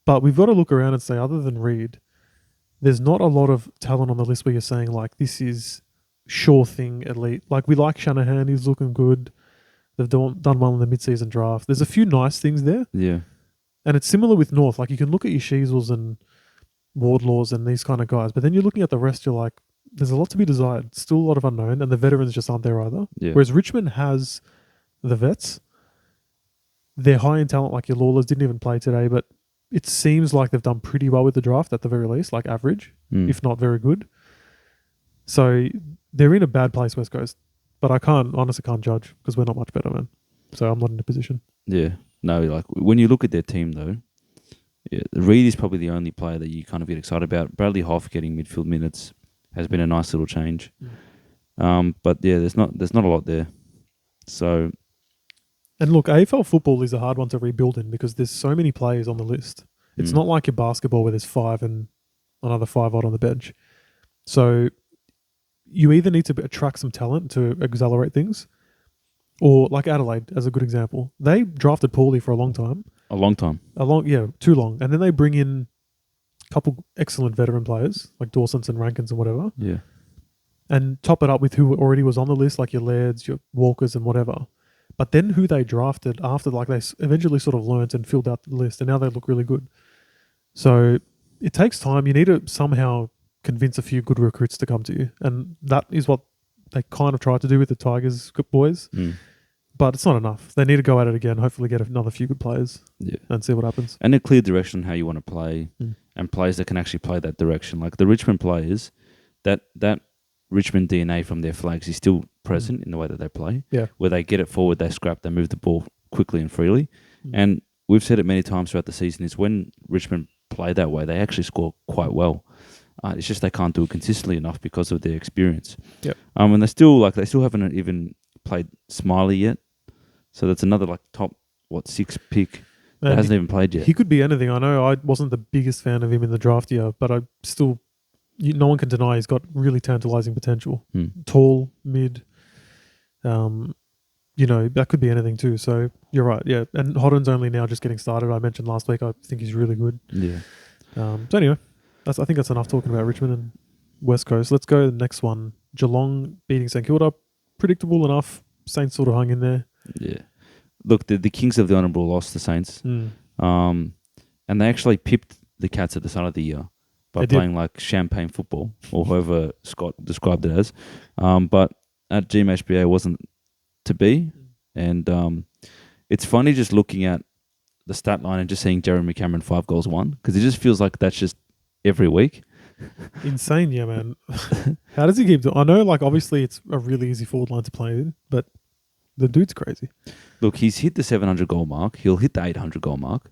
But we've got to look around and say, other than Reed, there's not a lot of talent on the list where you're saying, like, this is sure thing elite. Like, we like Shanahan, he's looking good. They've done well in the mid-season draft. There's a few nice things there. Yeah. And it's similar with North. Like, you can look at your Sheasels and Wardlaws and these kind of guys, but then you're looking at the rest, you're like, there's a lot to be desired. Still a lot of unknown, and the veterans just aren't there either. Yeah. Whereas Richmond has the vets. They're high in talent, like your Lawlers didn't even play today, but it seems like they've done pretty well with the draft at the very least, like average, if not very good. So they're in a bad place, West Coast. But I honestly can't judge because we're not much better, man. So I'm not in a position. Yeah. No, like when you look at their team though, yeah, Reed is probably the only player that you kind of get excited about. Bradley Hoff getting midfield minutes has been a nice little change. But yeah, there's not a lot there. So, and look, AFL football is a hard one to rebuild in because there's so many players on the list. It's not like your basketball where there's 5 and another 5 odd on the bench. So you either need to attract some talent to accelerate things, or like Adelaide as a good example. They drafted poorly for a long time. Too long. And then they bring in a couple excellent veteran players like Dawson's and Rankins and whatever. Yeah. And top it up with who already was on the list, like your Lairds, your Walkers and whatever. But then who they drafted after, like they eventually sort of learnt and filled out the list, and now they look really good. So it takes time. You need to somehow convince a few good recruits to come to you. And that is what they kind of tried to do with the Tigers boys. But it's not enough. They need to go at it again, hopefully get another few good players and see what happens. And a clear direction on how you want to play and players that can actually play that direction. Like the Richmond players, that Richmond DNA from their flags is still present in the way that they play. Yeah. Where they get it forward, they scrap, they move the ball quickly and freely. And we've said it many times throughout the season is when Richmond play that way, they actually score quite well. It's just they can't do it consistently enough because of their experience. Yep. And they still haven't even played Smiley yet. So that's another like top 6 pick that hasn't even played yet. He could be anything. I know I wasn't the biggest fan of him in the draft year, but I still, no one can deny he's got really tantalizing potential. Tall, mid, that could be anything too. So you're right, yeah. And Hodden's only now just getting started. I mentioned last week, I think he's really good. Yeah. So anyway, I think that's enough talking about Richmond and West Coast. Let's go to the next one. Geelong beating St Kilda. Predictable enough. Saints sort of hung in there. Yeah. Look, the Kings of the Honourable lost the Saints. And they actually pipped the Cats at the start of the year by playing like champagne football, or however Scott described it as. But at GMHBA it wasn't to be. And it's funny just looking at the stat line and just seeing Jeremy Cameron 5 goals won, because it just feels like that's just every week. Insane, yeah, man. How does he keep doing? I know, like, obviously it's a really easy forward line to play in, but the dude's crazy. Look, he's hit the 700 goal mark. He'll hit the 800 goal mark.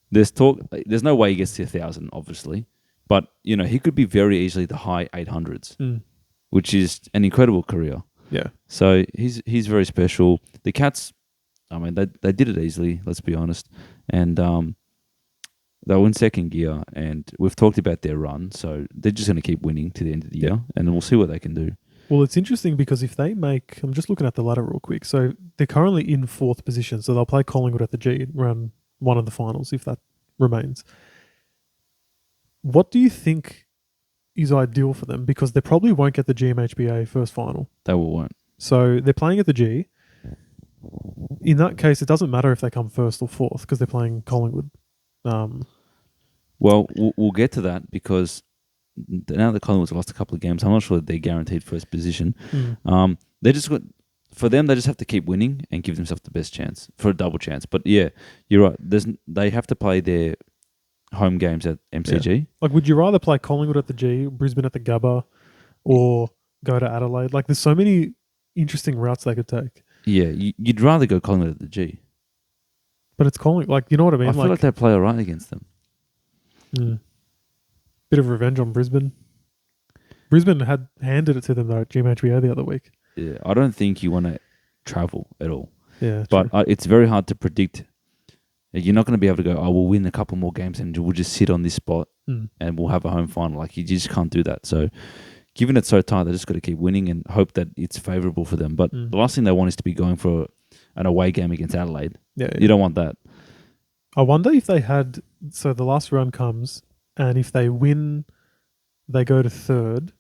There's talk. There's no way he gets to 1,000, obviously, but he could be very easily the high 800s, which is an incredible career. Yeah. So he's very special. The Cats, I mean, they did it easily. Let's be honest, and they were in second gear, and we've talked about their run, so they're just going to keep winning to the end of the year, and then we'll see what they can do. Well, it's interesting because if they make... I'm just looking at the ladder real quick. So they're currently in 4th position, so they'll play Collingwood at the G round 1 of the finals, if that remains. What do you think is ideal for them? Because they probably won't get the GMHBA first final. They won't. So they're playing at the G. In that case, it doesn't matter if they come 1st or 4th because they're playing Collingwood. Well, we'll get to that because now that Collingwood's lost a couple of games, I'm not sure that they're guaranteed first position. They just got, for them, they just have to keep winning and give themselves the best chance for a double chance. But yeah, you're right. They have to play their home games at MCG. Yeah. Like, would you rather play Collingwood at the G, Brisbane at the Gabba, or go to Adelaide? Like, there's so many interesting routes they could take. Yeah, you'd rather go Collingwood at the G. But it's Collingwood, like, you know what I mean? I feel like they play all right against them. Bit of revenge on Brisbane. Brisbane had handed it to them though at GMHBA the other week. Yeah, I don't think you want to travel at all. Yeah, But true. it's very hard to predict. You're not going to be able to go, we'll win a couple more games and we'll just sit on this spot and we'll have a home final. Like, you just can't do that. So, given it's so tight, they just got to keep winning and hope that it's favourable for them. But the last thing they want is to be going for an away game against Adelaide. Yeah, You don't want that. I wonder if they had... So, the last round comes, and if they win, they go to third,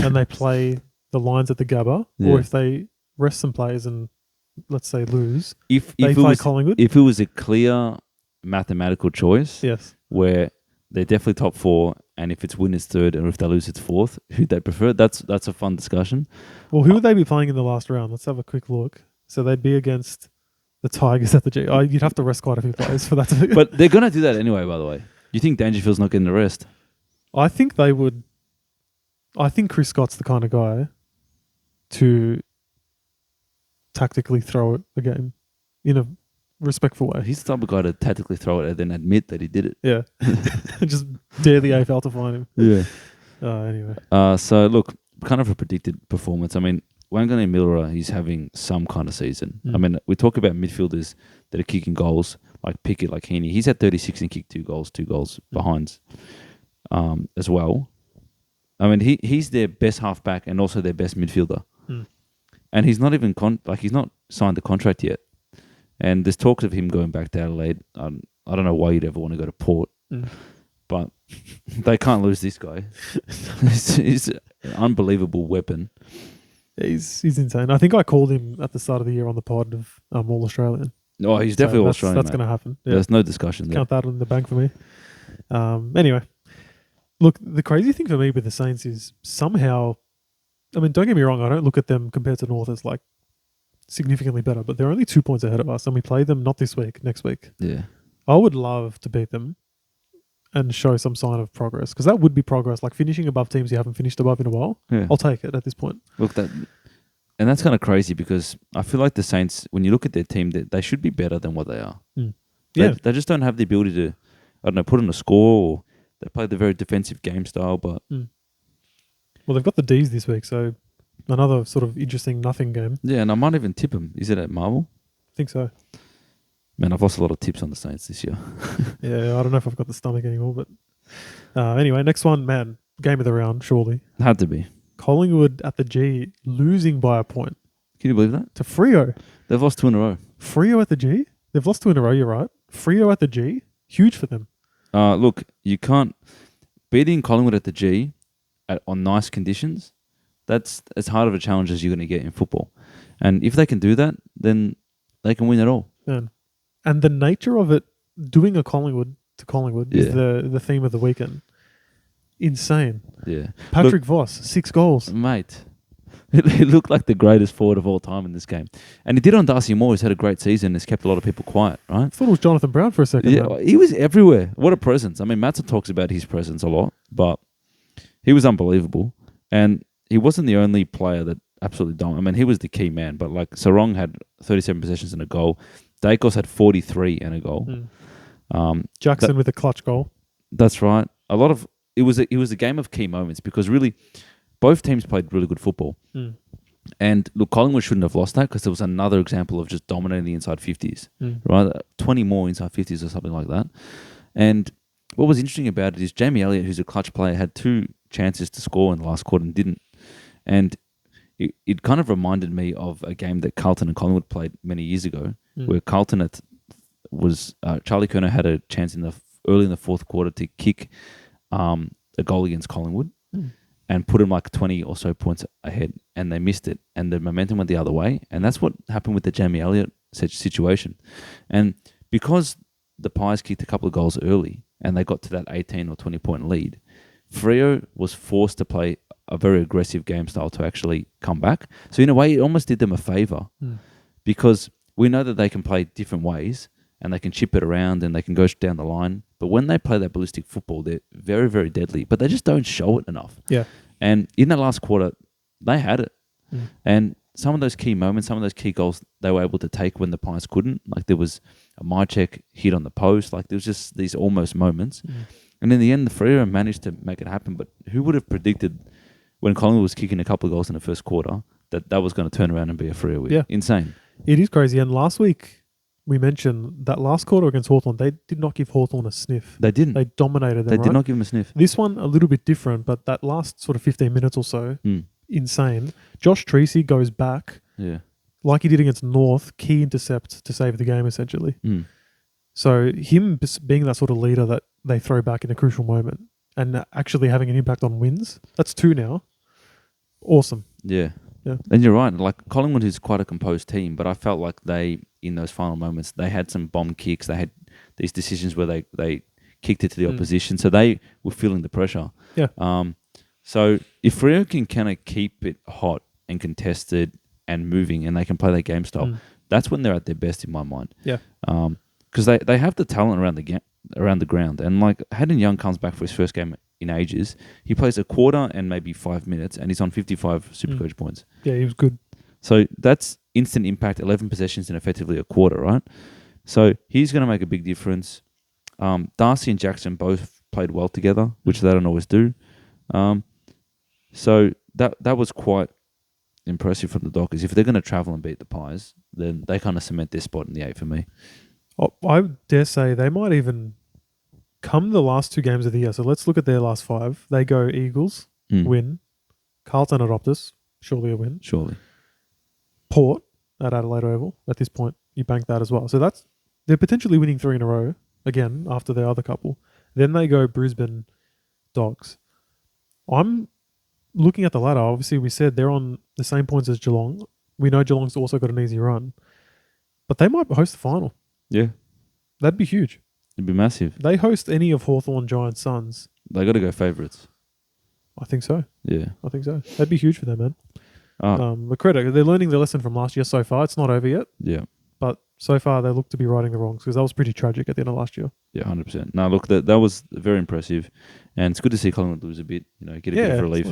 and they play the Lions at the Gabba, Yeah. or if they rest some players and, let's say, lose, If they it play was Collingwood. if it was a clear mathematical choice, Yes. where they're definitely top 4, and if it's win, it's third, and if they lose, it's fourth, who they prefer, that's a fun discussion. Well, who would they be playing in the last round? Let's have a quick look. So they'd be against the Tigers at the G. You'd have to rest quite a few players for that to be. But they're going to do that anyway, by the way. You think Dangerfield's not getting the rest? I think they would. I think Chris Scott's the kind of guy to tactically throw the game in a respectful way. He's the type of guy to tactically throw it and then admit that he did it. Yeah. Just dare the AFL to find him. Yeah. Anyway. So, look, kind of a predicted performance. I mean, Wangani Miller, he's having some kind of season. I mean, we talk about midfielders that are kicking goals, like Pickett, like Heaney. He's had 36 and kicked 2 goals behinds as well. I mean, he's their best halfback and also their best midfielder. And he's not even he's not signed the contract yet. And there's talks of him going back to Adelaide. I don't know why you'd ever want to go to Port, but they can't lose this guy. He's an unbelievable weapon. He's insane. I think I called him at the start of the year on the pod of All Australian. Oh, he's definitely All Australian. That's going to happen. Yeah. There's no discussion there. Count that in the bank for me. Anyway, look, the crazy thing for me with the Saints is somehow, I mean, don't get me wrong, I don't look at them compared to North as like significantly better, but they're only 2 points ahead of us, and we play them not this week, next week. Yeah. I would love to beat them and show some sign of progress, because that would be progress, like finishing above teams you haven't finished above in a while. Yeah. I'll take it at this point. Look, and that's kind of crazy because I feel like the Saints, when you look at their team, they should be better than what they are. Yeah. They just don't have the ability to, I don't know, put on a score, or they play the very defensive game style, but... Well, they've got the Ds this week, so another sort of interesting nothing game. Yeah, and I might even tip them. Is it at Marvel? I think so. Man, I've lost a lot of tips on the Saints this year. Yeah, I don't know if I've got the stomach anymore, but anyway, next one, man, game of the round, surely. Had to be. Collingwood at the G, losing by a point. Can you believe that? To Freo. They've lost 2 in a row. Freo at the G? They've lost 2 in a row, you're right. Freo at the G, huge for them. Look, you can't... Beating Collingwood at the G on nice conditions, that's as hard of a challenge as you're going to get in football. And if they can do that, then they can win it all. Man. And the nature of it, doing a Collingwood to Collingwood, is the theme of the weekend. Insane. Yeah. Patrick Voss, 6 goals. Mate, he looked like the greatest forward of all time in this game. And he did on Darcy Moore, who's had a great season, has kept a lot of people quiet, right? I thought it was Jonathan Brown for a second. Yeah, he was everywhere. What a presence. I mean, Matson talks about his presence a lot, but he was unbelievable. And he wasn't the only player that absolutely dominated. I mean, he was the key man, but like Sarong had 37 possessions and a goal. Dacos had 43 and a goal. Jackson with a clutch goal. That's right. It was a game of key moments because really both teams played really good football. And look, Collingwood shouldn't have lost that because there was another example of just dominating the inside 50s, right? 20 more inside 50s or something like that. And what was interesting about it is Jamie Elliott, who's a clutch player, had 2 chances to score in the last quarter and didn't. And it kind of reminded me of a game that Carlton and Collingwood played many years ago, where Carlton Charlie Kerner had a chance early in the fourth quarter to kick a goal against Collingwood and put them like 20 or so points ahead, and they missed it, and the momentum went the other way, and that's what happened with the Jamie Elliott situation. And because the Pies kicked a couple of goals early and they got to that 18 or 20 point lead, Freo was forced to play a very aggressive game style to actually come back. So in a way, it almost did them a favour because we know that they can play different ways and they can chip it around and they can go down the line. But when they play that ballistic football, they're very, very deadly. But they just don't show it enough. Yeah. And in the last quarter, they had it. And some of those key moments, some of those key goals they were able to take when the Pies couldn't. Like there was a Mycheck hit on the post. Like there was just these almost moments. And in the end, the Freo managed to make it happen. But who would have predicted when Collingwood was kicking a couple of goals in the first quarter that was going to turn around and be a Freo win. Yeah. Insane. It is crazy. And last week, we mentioned that last quarter against Hawthorn, they did not give Hawthorn a sniff. They didn't. They dominated them, They right? did not give him a sniff. This one, a little bit different, but that last sort of 15 minutes or so, insane. Josh Treacy goes back, Yeah. like he did against North, key intercept to save the game, essentially. So him being that sort of leader that they throw back in a crucial moment and actually having an impact on wins, that's 2 now. Awesome. Yeah. Yeah. And you're right. Like Collingwood is quite a composed team, but I felt like they, in those final moments, they had some bomb kicks. They had these decisions where they kicked it to the opposition. So they were feeling the pressure. Yeah. So if Freo can kind of keep it hot and contested and moving and they can play their game style, that's when they're at their best in my mind. Yeah. Because they have the talent around the ground. And like Hayden Young comes back for his first game in ages. He plays a quarter and maybe 5 minutes and he's on 55 Supercoach points. Yeah, he was good. So that's instant impact, 11 possessions in effectively a quarter, right? So he's going to make a big difference. Darcy and Jackson both played well together, which they don't always do. So that was quite impressive from the Dockers. If they're going to travel and beat the Pies, then they kind of cement their spot in the 8 for me. I dare say they might even come the last 2 games of the year. So let's look at their last 5. They go Eagles, win. Carlton at Optus, surely a win. Surely. Port at Adelaide Oval. At this point, you bank that as well. So they're potentially winning 3 in a row again after their other couple. Then they go Brisbane, Dogs. I'm looking at the ladder. Obviously, we said they're on the same points as Geelong. We know Geelong's also got an easy run, but they might host the final. Yeah. That'd be huge. It'd be massive. They host any of Hawthorn, Giants, Suns. They got to go favourites. I think so. Yeah. I think so. That'd be huge for them, man. The credit, they're learning their lesson from last year so far. It's not over yet. Yeah. But so far, they look to be righting the wrongs because that was pretty tragic at the end of last year. Yeah, 100%. No, look, that was very impressive. And it's good to see Collingwood lose a bit, get a bit of relief.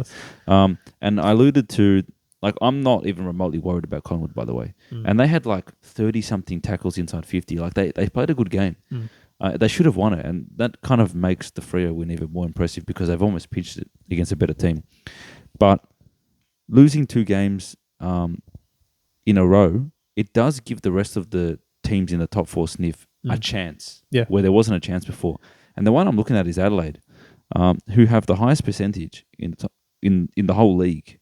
Nice. And I alluded to, like, I'm not even remotely worried about Collingwood, by the way. And they had like 30-something tackles inside 50. Like, they played a good game. They should have won it. And that kind of makes the Freo win even more impressive because they've almost pitched it against a better team. But losing 2 games in a row, it does give the rest of the teams in the top 4 sniff a chance where there wasn't a chance before. And the one I'm looking at is Adelaide, who have the highest percentage in the whole league,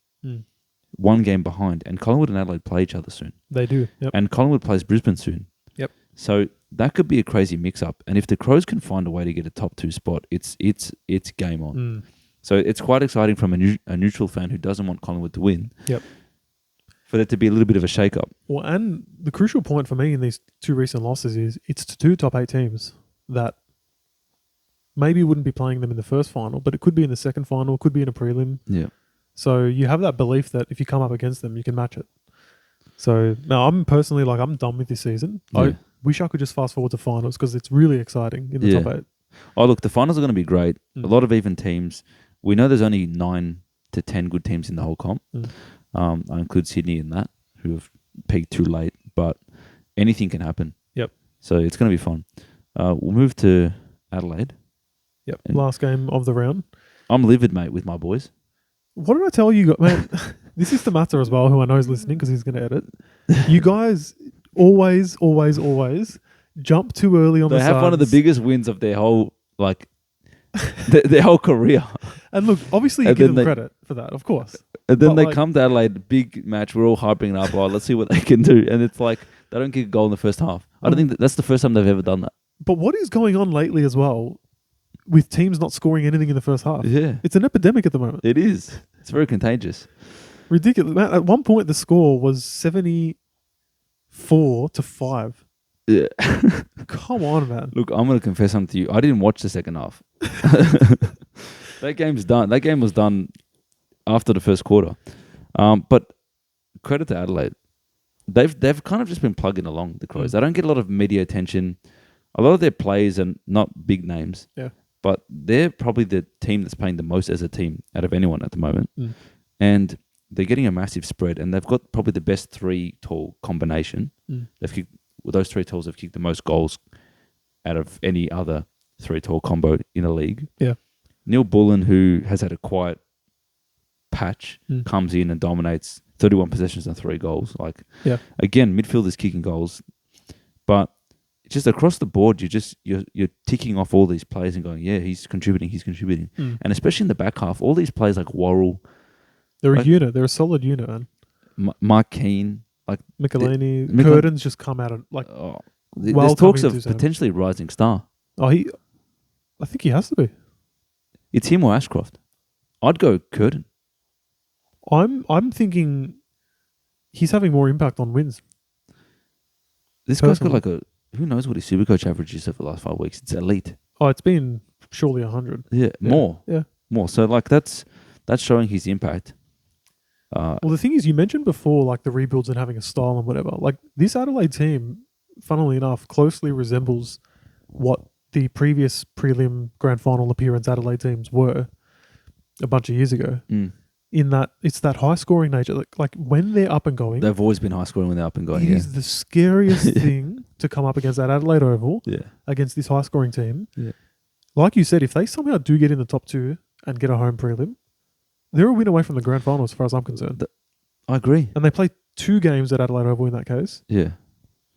1 game behind. And Collingwood and Adelaide play each other soon. They do. Yep. And Collingwood plays Brisbane soon. Yep. So that could be a crazy mix-up. And if the Crows can find a way to get a top 2 spot, it's game on. So it's quite exciting from a neutral fan who doesn't want Collingwood to win. Yep. For there to be a little bit of a shake-up. Well, and the crucial point for me in these 2 recent losses is it's to 2 top 8 teams that maybe wouldn't be playing them in the first final, but it could be in the second final, could be in a prelim. Yeah. So you have that belief that if you come up against them, you can match it. So now I'm personally I'm done with this season. Yeah. I wish I could just fast forward to finals because it's really exciting in the top 8. Oh, look, the finals are going to be great. A lot of even teams. We know there's only 9 to 10 good teams in the whole comp. I include Sydney in that, who have peaked too late, but anything can happen. Yep. So it's going to be fun. We'll move to Adelaide. Yep. Last game of the round. I'm livid, mate, with my boys. What did I tell you, man? This is the matter as well, who I know is listening because he's going to edit. You guys always jump too early on the Suns. They have one of the biggest wins of their whole, their whole career. And look, obviously you give them credit for that, of course. And then they come to Adelaide, big match, we're all hyping it up, let's see what they can do. And it's like, they don't kick a goal in the first half. I don't think that's the first time they've ever done that. But what is going on lately as well with teams not scoring anything in the first half? Yeah. It's an epidemic at the moment. It is. It's very contagious. Ridiculous. Man, at one point, the score was 74-5. Yeah. Come on, man. Look, I'm going to confess something to you. I didn't watch the second half. That game's done. That game was done after the first quarter. But credit to Adelaide. They've kind of just been plugging along, the Crows. They don't get a lot of media attention. A lot of their players are not big names. Yeah. But they're probably the team that's playing the most as a team out of anyone at the moment. And they're getting a massive spread. And they've got probably the best 3 tall combination. Those 3 talls have kicked the most goals out of any other 3 tall combo in the league. Yeah. Neil Bullen, who has had a quiet patch, comes in and dominates 31 possessions and 3 goals. Like, Yeah. again, midfielders kicking goals, but just across the board, you're ticking off all these players and going, yeah, he's contributing, and especially in the back half, all these players like Worrell, They're like, a unit. They're a solid unit, man. Mark Keane, like Michelini, Curtin's just come out of like. There's talks of potentially rising star. Oh, I think he has to be. It's him or Ashcroft. I'd go Curtin. I'm thinking he's having more impact on wins. This guy's got like who knows what his Supercoach average is over the last 5 weeks. It's elite. Oh, it's been surely 100. Yeah, more. Yeah. More. So like that's showing his impact. Well, the thing is, you mentioned before, like the rebuilds and having a style and whatever. Like this Adelaide team, funnily enough, closely resembles what the previous prelim grand final appearance Adelaide teams were a bunch of years ago. In that it's that high scoring nature. Like when they're up and going, they've always been high scoring when they're up and going. It is the scariest thing to come up against that Adelaide Oval. Yeah. Against this high scoring team. Yeah. Like you said, if they somehow do get in the top 2 and get a home prelim, they're a win away from the grand final as far as I'm concerned. I agree. And they play 2 games at Adelaide Oval in that case. Yeah.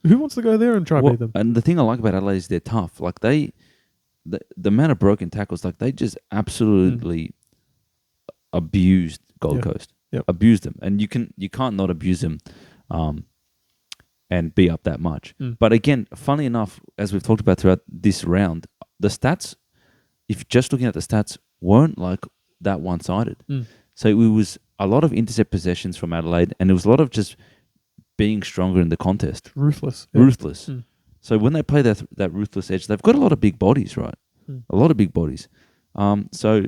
Who wants to go there and try and beat them? And the thing I like about Adelaide is they're tough. Like the amount of broken tackles, like they just absolutely abused Gold Coast. Yep. Abused them. And you can't not abuse them and be up that much. But again, funny enough, as we've talked about throughout this round, the stats, if you're just looking at the stats, weren't like that one-sided. So it was a lot of intercept possessions from Adelaide, and it was a lot of just being stronger in the contest. Ruthless. Yeah. Ruthless. So when they play that ruthless edge, they've got a lot of big bodies, right? A lot of big bodies. So,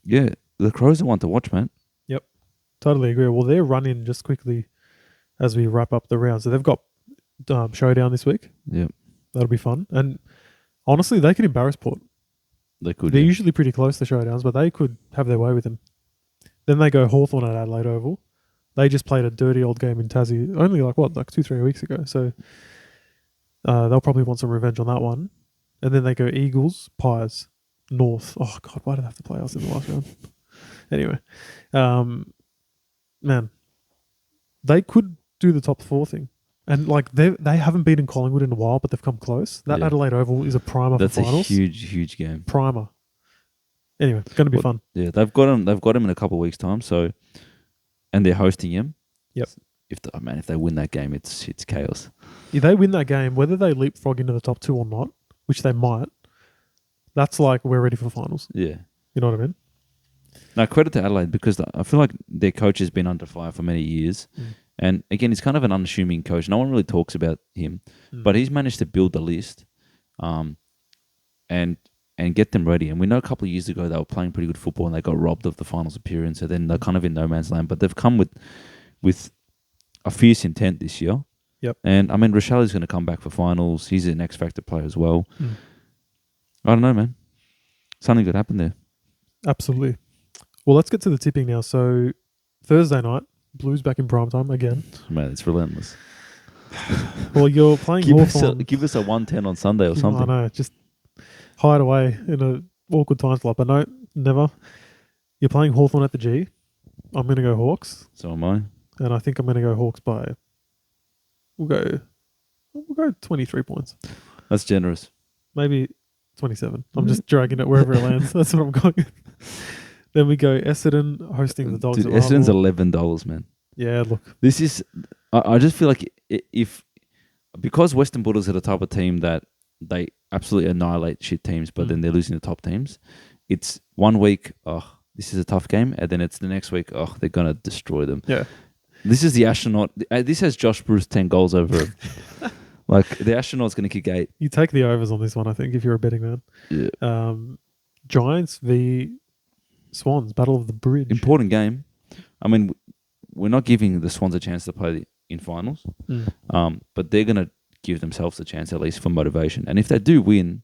yeah, the Crows are one to watch, man. Yep. Totally agree. Well, they're running just quickly as we wrap up the round. So they've got Showdown this week. Yep. That'll be fun. And honestly, they could embarrass Port. They could. They're usually pretty close to Showdowns, but they could have their way with them. Then they go Hawthorn at Adelaide Oval. They just played a dirty old game in Tassie only like 2-3 weeks ago. So they'll probably want some revenge on that one. And then they go Eagles, Pies, North. Oh, God, why did they have to play us in the last round? Anyway, man, they could do the top 4 thing. And like they haven't beaten Collingwood in a while, but they've come close. That Adelaide Oval is a primer for finals. That's a huge game. Primer. Anyway, going to be fun. Yeah, they've got him in a couple of weeks' time. So, and they're hosting him. Yep. If they win that game, it's chaos. If they win that game, whether they leapfrog into the top 2 or not, which they might, that's like we're ready for finals. Yeah. You know what I mean? Now, credit to Adelaide because I feel like their coach has been under fire for many years. And again, he's kind of an unassuming coach. No one really talks about him, but he's managed to build the list and get them ready. And we know a couple of years ago they were playing pretty good football and they got robbed of the finals appearance. So then they're kind of in no man's land. But they've come with a fierce intent this year. Yep. And I mean, Rochelle is going to come back for finals. He's an X Factor player as well. I don't know, man. Something could happen there. Absolutely. Well, let's get to the tipping now. So Thursday night, Blues back in primetime again. Man, it's relentless. Well, you're playing Hawthorn. Give us a 110 on Sunday or something. I know, just hide away in a awkward time slot. But no, never. You're playing Hawthorn at the G. I'm going to go Hawks. So am I. And I think I'm going to go Hawks by... We'll go 23 points. That's generous. Maybe 27. I'm just dragging it wherever it lands. That's what I'm going. Then we go Essendon hosting the Dogs. Dude, Essendon's $11, man. Yeah, look. This is... I just feel like because Western Bulldogs are the type of team that they absolutely annihilate shit teams, but then they're losing the top teams. It's 1 week, this is a tough game, and then it's the next week, they're going to destroy them. Yeah. This is the astronaut. This has Josh Bruce 10 goals over it. Like, the astronaut's going to kick 8. You take the overs on this one, I think, if you're a betting man. Yeah. Giants v Swans, Battle of the Bridge. Important game. I mean, we're not giving the Swans a chance to play in finals, but they're going to give themselves a chance, at least for motivation. And if they do win,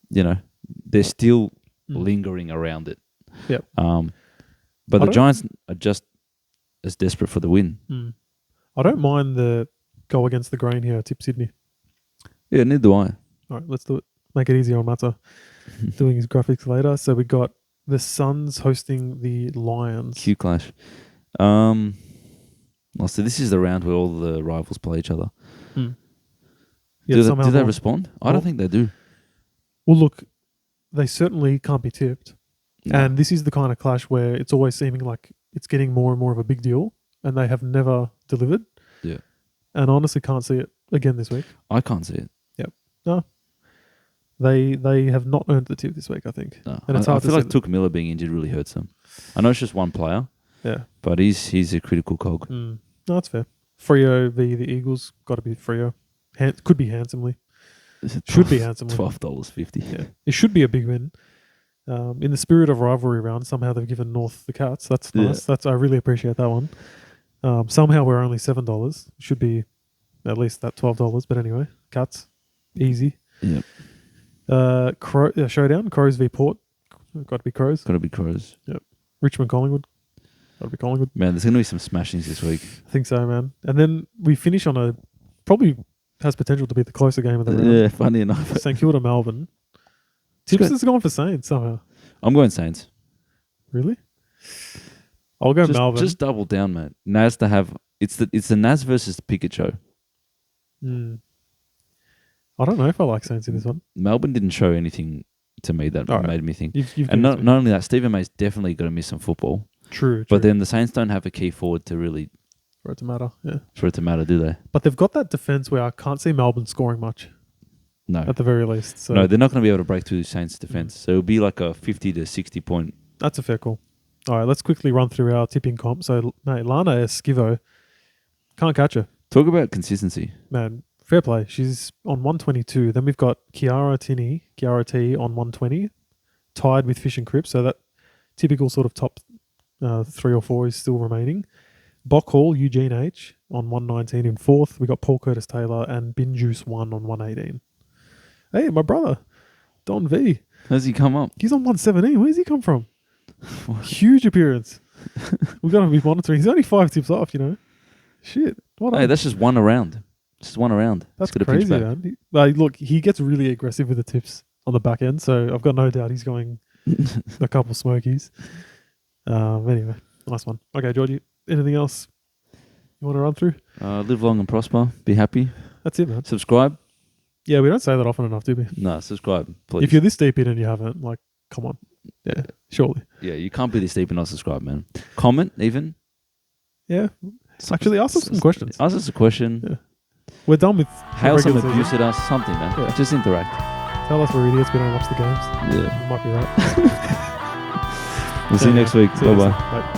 they're still lingering around it. Yep. But the Giants are just as desperate for the win. I don't mind the go against the grain here, tip Sydney. Yeah, neither do I. All right, let's do it. Make it easier on Mata doing his graphics later. So we got the Suns hosting the Lions. Q Clash. So this is the round where all the rivals play each other. Yeah, Do they respond? I don't think they do. Well, look, they certainly can't be tipped. No. And this is the kind of clash where it's always seeming like it's getting more and more of a big deal, and they have never delivered. Yeah. And I honestly can't see it again this week. I can't see it. No. They have not earned the tip this week, I think. No. And it's I hard to feel like say Took Miller being injured really hurts them. I know it's just one player, Yeah. but he's a critical cog. No, that's fair. Freo v. the Eagles, got to be Freo. Could be handsomely. Should be handsomely. $12.50. Yeah. It should be a big win. In the spirit of rivalry round, somehow they've given North the Cats. That's nice. I really appreciate that one. Somehow we're only $7. Should be at least that $12. But anyway, Cats, easy. Yep. Showdown, Crows v Port. Got to be Crows. Got to be Crows. Yep. Richmond Collingwood. Got to be Collingwood. Man, there's going to be some smashings this week. I think so, man. And then we finish on a probably has potential to be the closer game of the round. Yeah, funny enough. St Kilda Melbourne. Tips has gone for Saints somehow. I'm going Saints. Really? I'll go Melbourne. Just double down, mate. Naz to have it's the Naz versus the Pickett show. I don't know if I like Saints in this one. Melbourne didn't show anything to me that made me think. And not only that, Stephen May's definitely going to miss some football. True. But then the Saints don't have a key forward to really for it to matter, yeah. For it to matter, do they? But they've got that defense where I can't see Melbourne scoring much. No. At the very least. So. No, they're not going to be able to break through the Saints' defense. So it'll be like a 50 to 60 point. That's a fair call. All right, let's quickly run through our tipping comp. So, mate, Lana Esquivo, can't catch her. Talk about consistency. Man, fair play. She's on 122. Then we've got Kiara T on 120, tied with Fish and Cripps. So that typical sort of top 3 or 4 is still remaining. Bock Hall, Eugene H on 119 in 4th. We got Paul Curtis Taylor and Bin Juice 1 on 118. Hey, my brother, Don V. How's he come up? He's on 117. Where's he come from? Huge appearance. We've got to be monitoring. He's only 5 tips off, you know. Shit. Hey, that's just one around. Just one around. That's crazy, man. Look, he gets really aggressive with the tips on the back end, so I've got no doubt he's going a couple smokies. Anyway, nice one. Okay, Georgie, anything else you want to run through? Live long and prosper. Be happy. That's it, man. Subscribe. Yeah, we don't say that often enough, do we? No, subscribe, please. If you're this deep in and you haven't, like, come on. Yeah, surely. Yeah, you can't be this deep and not subscribe, man. Comment, even. Yeah. Actually, ask us some questions. Ask us a question. Yeah. We're done with... Hail some abuse at us. Something, man. Yeah. Just interact. Tell us we're idiots. We don't watch the games. Yeah. It might be that. We'll see you next week. Bye-bye. Bye.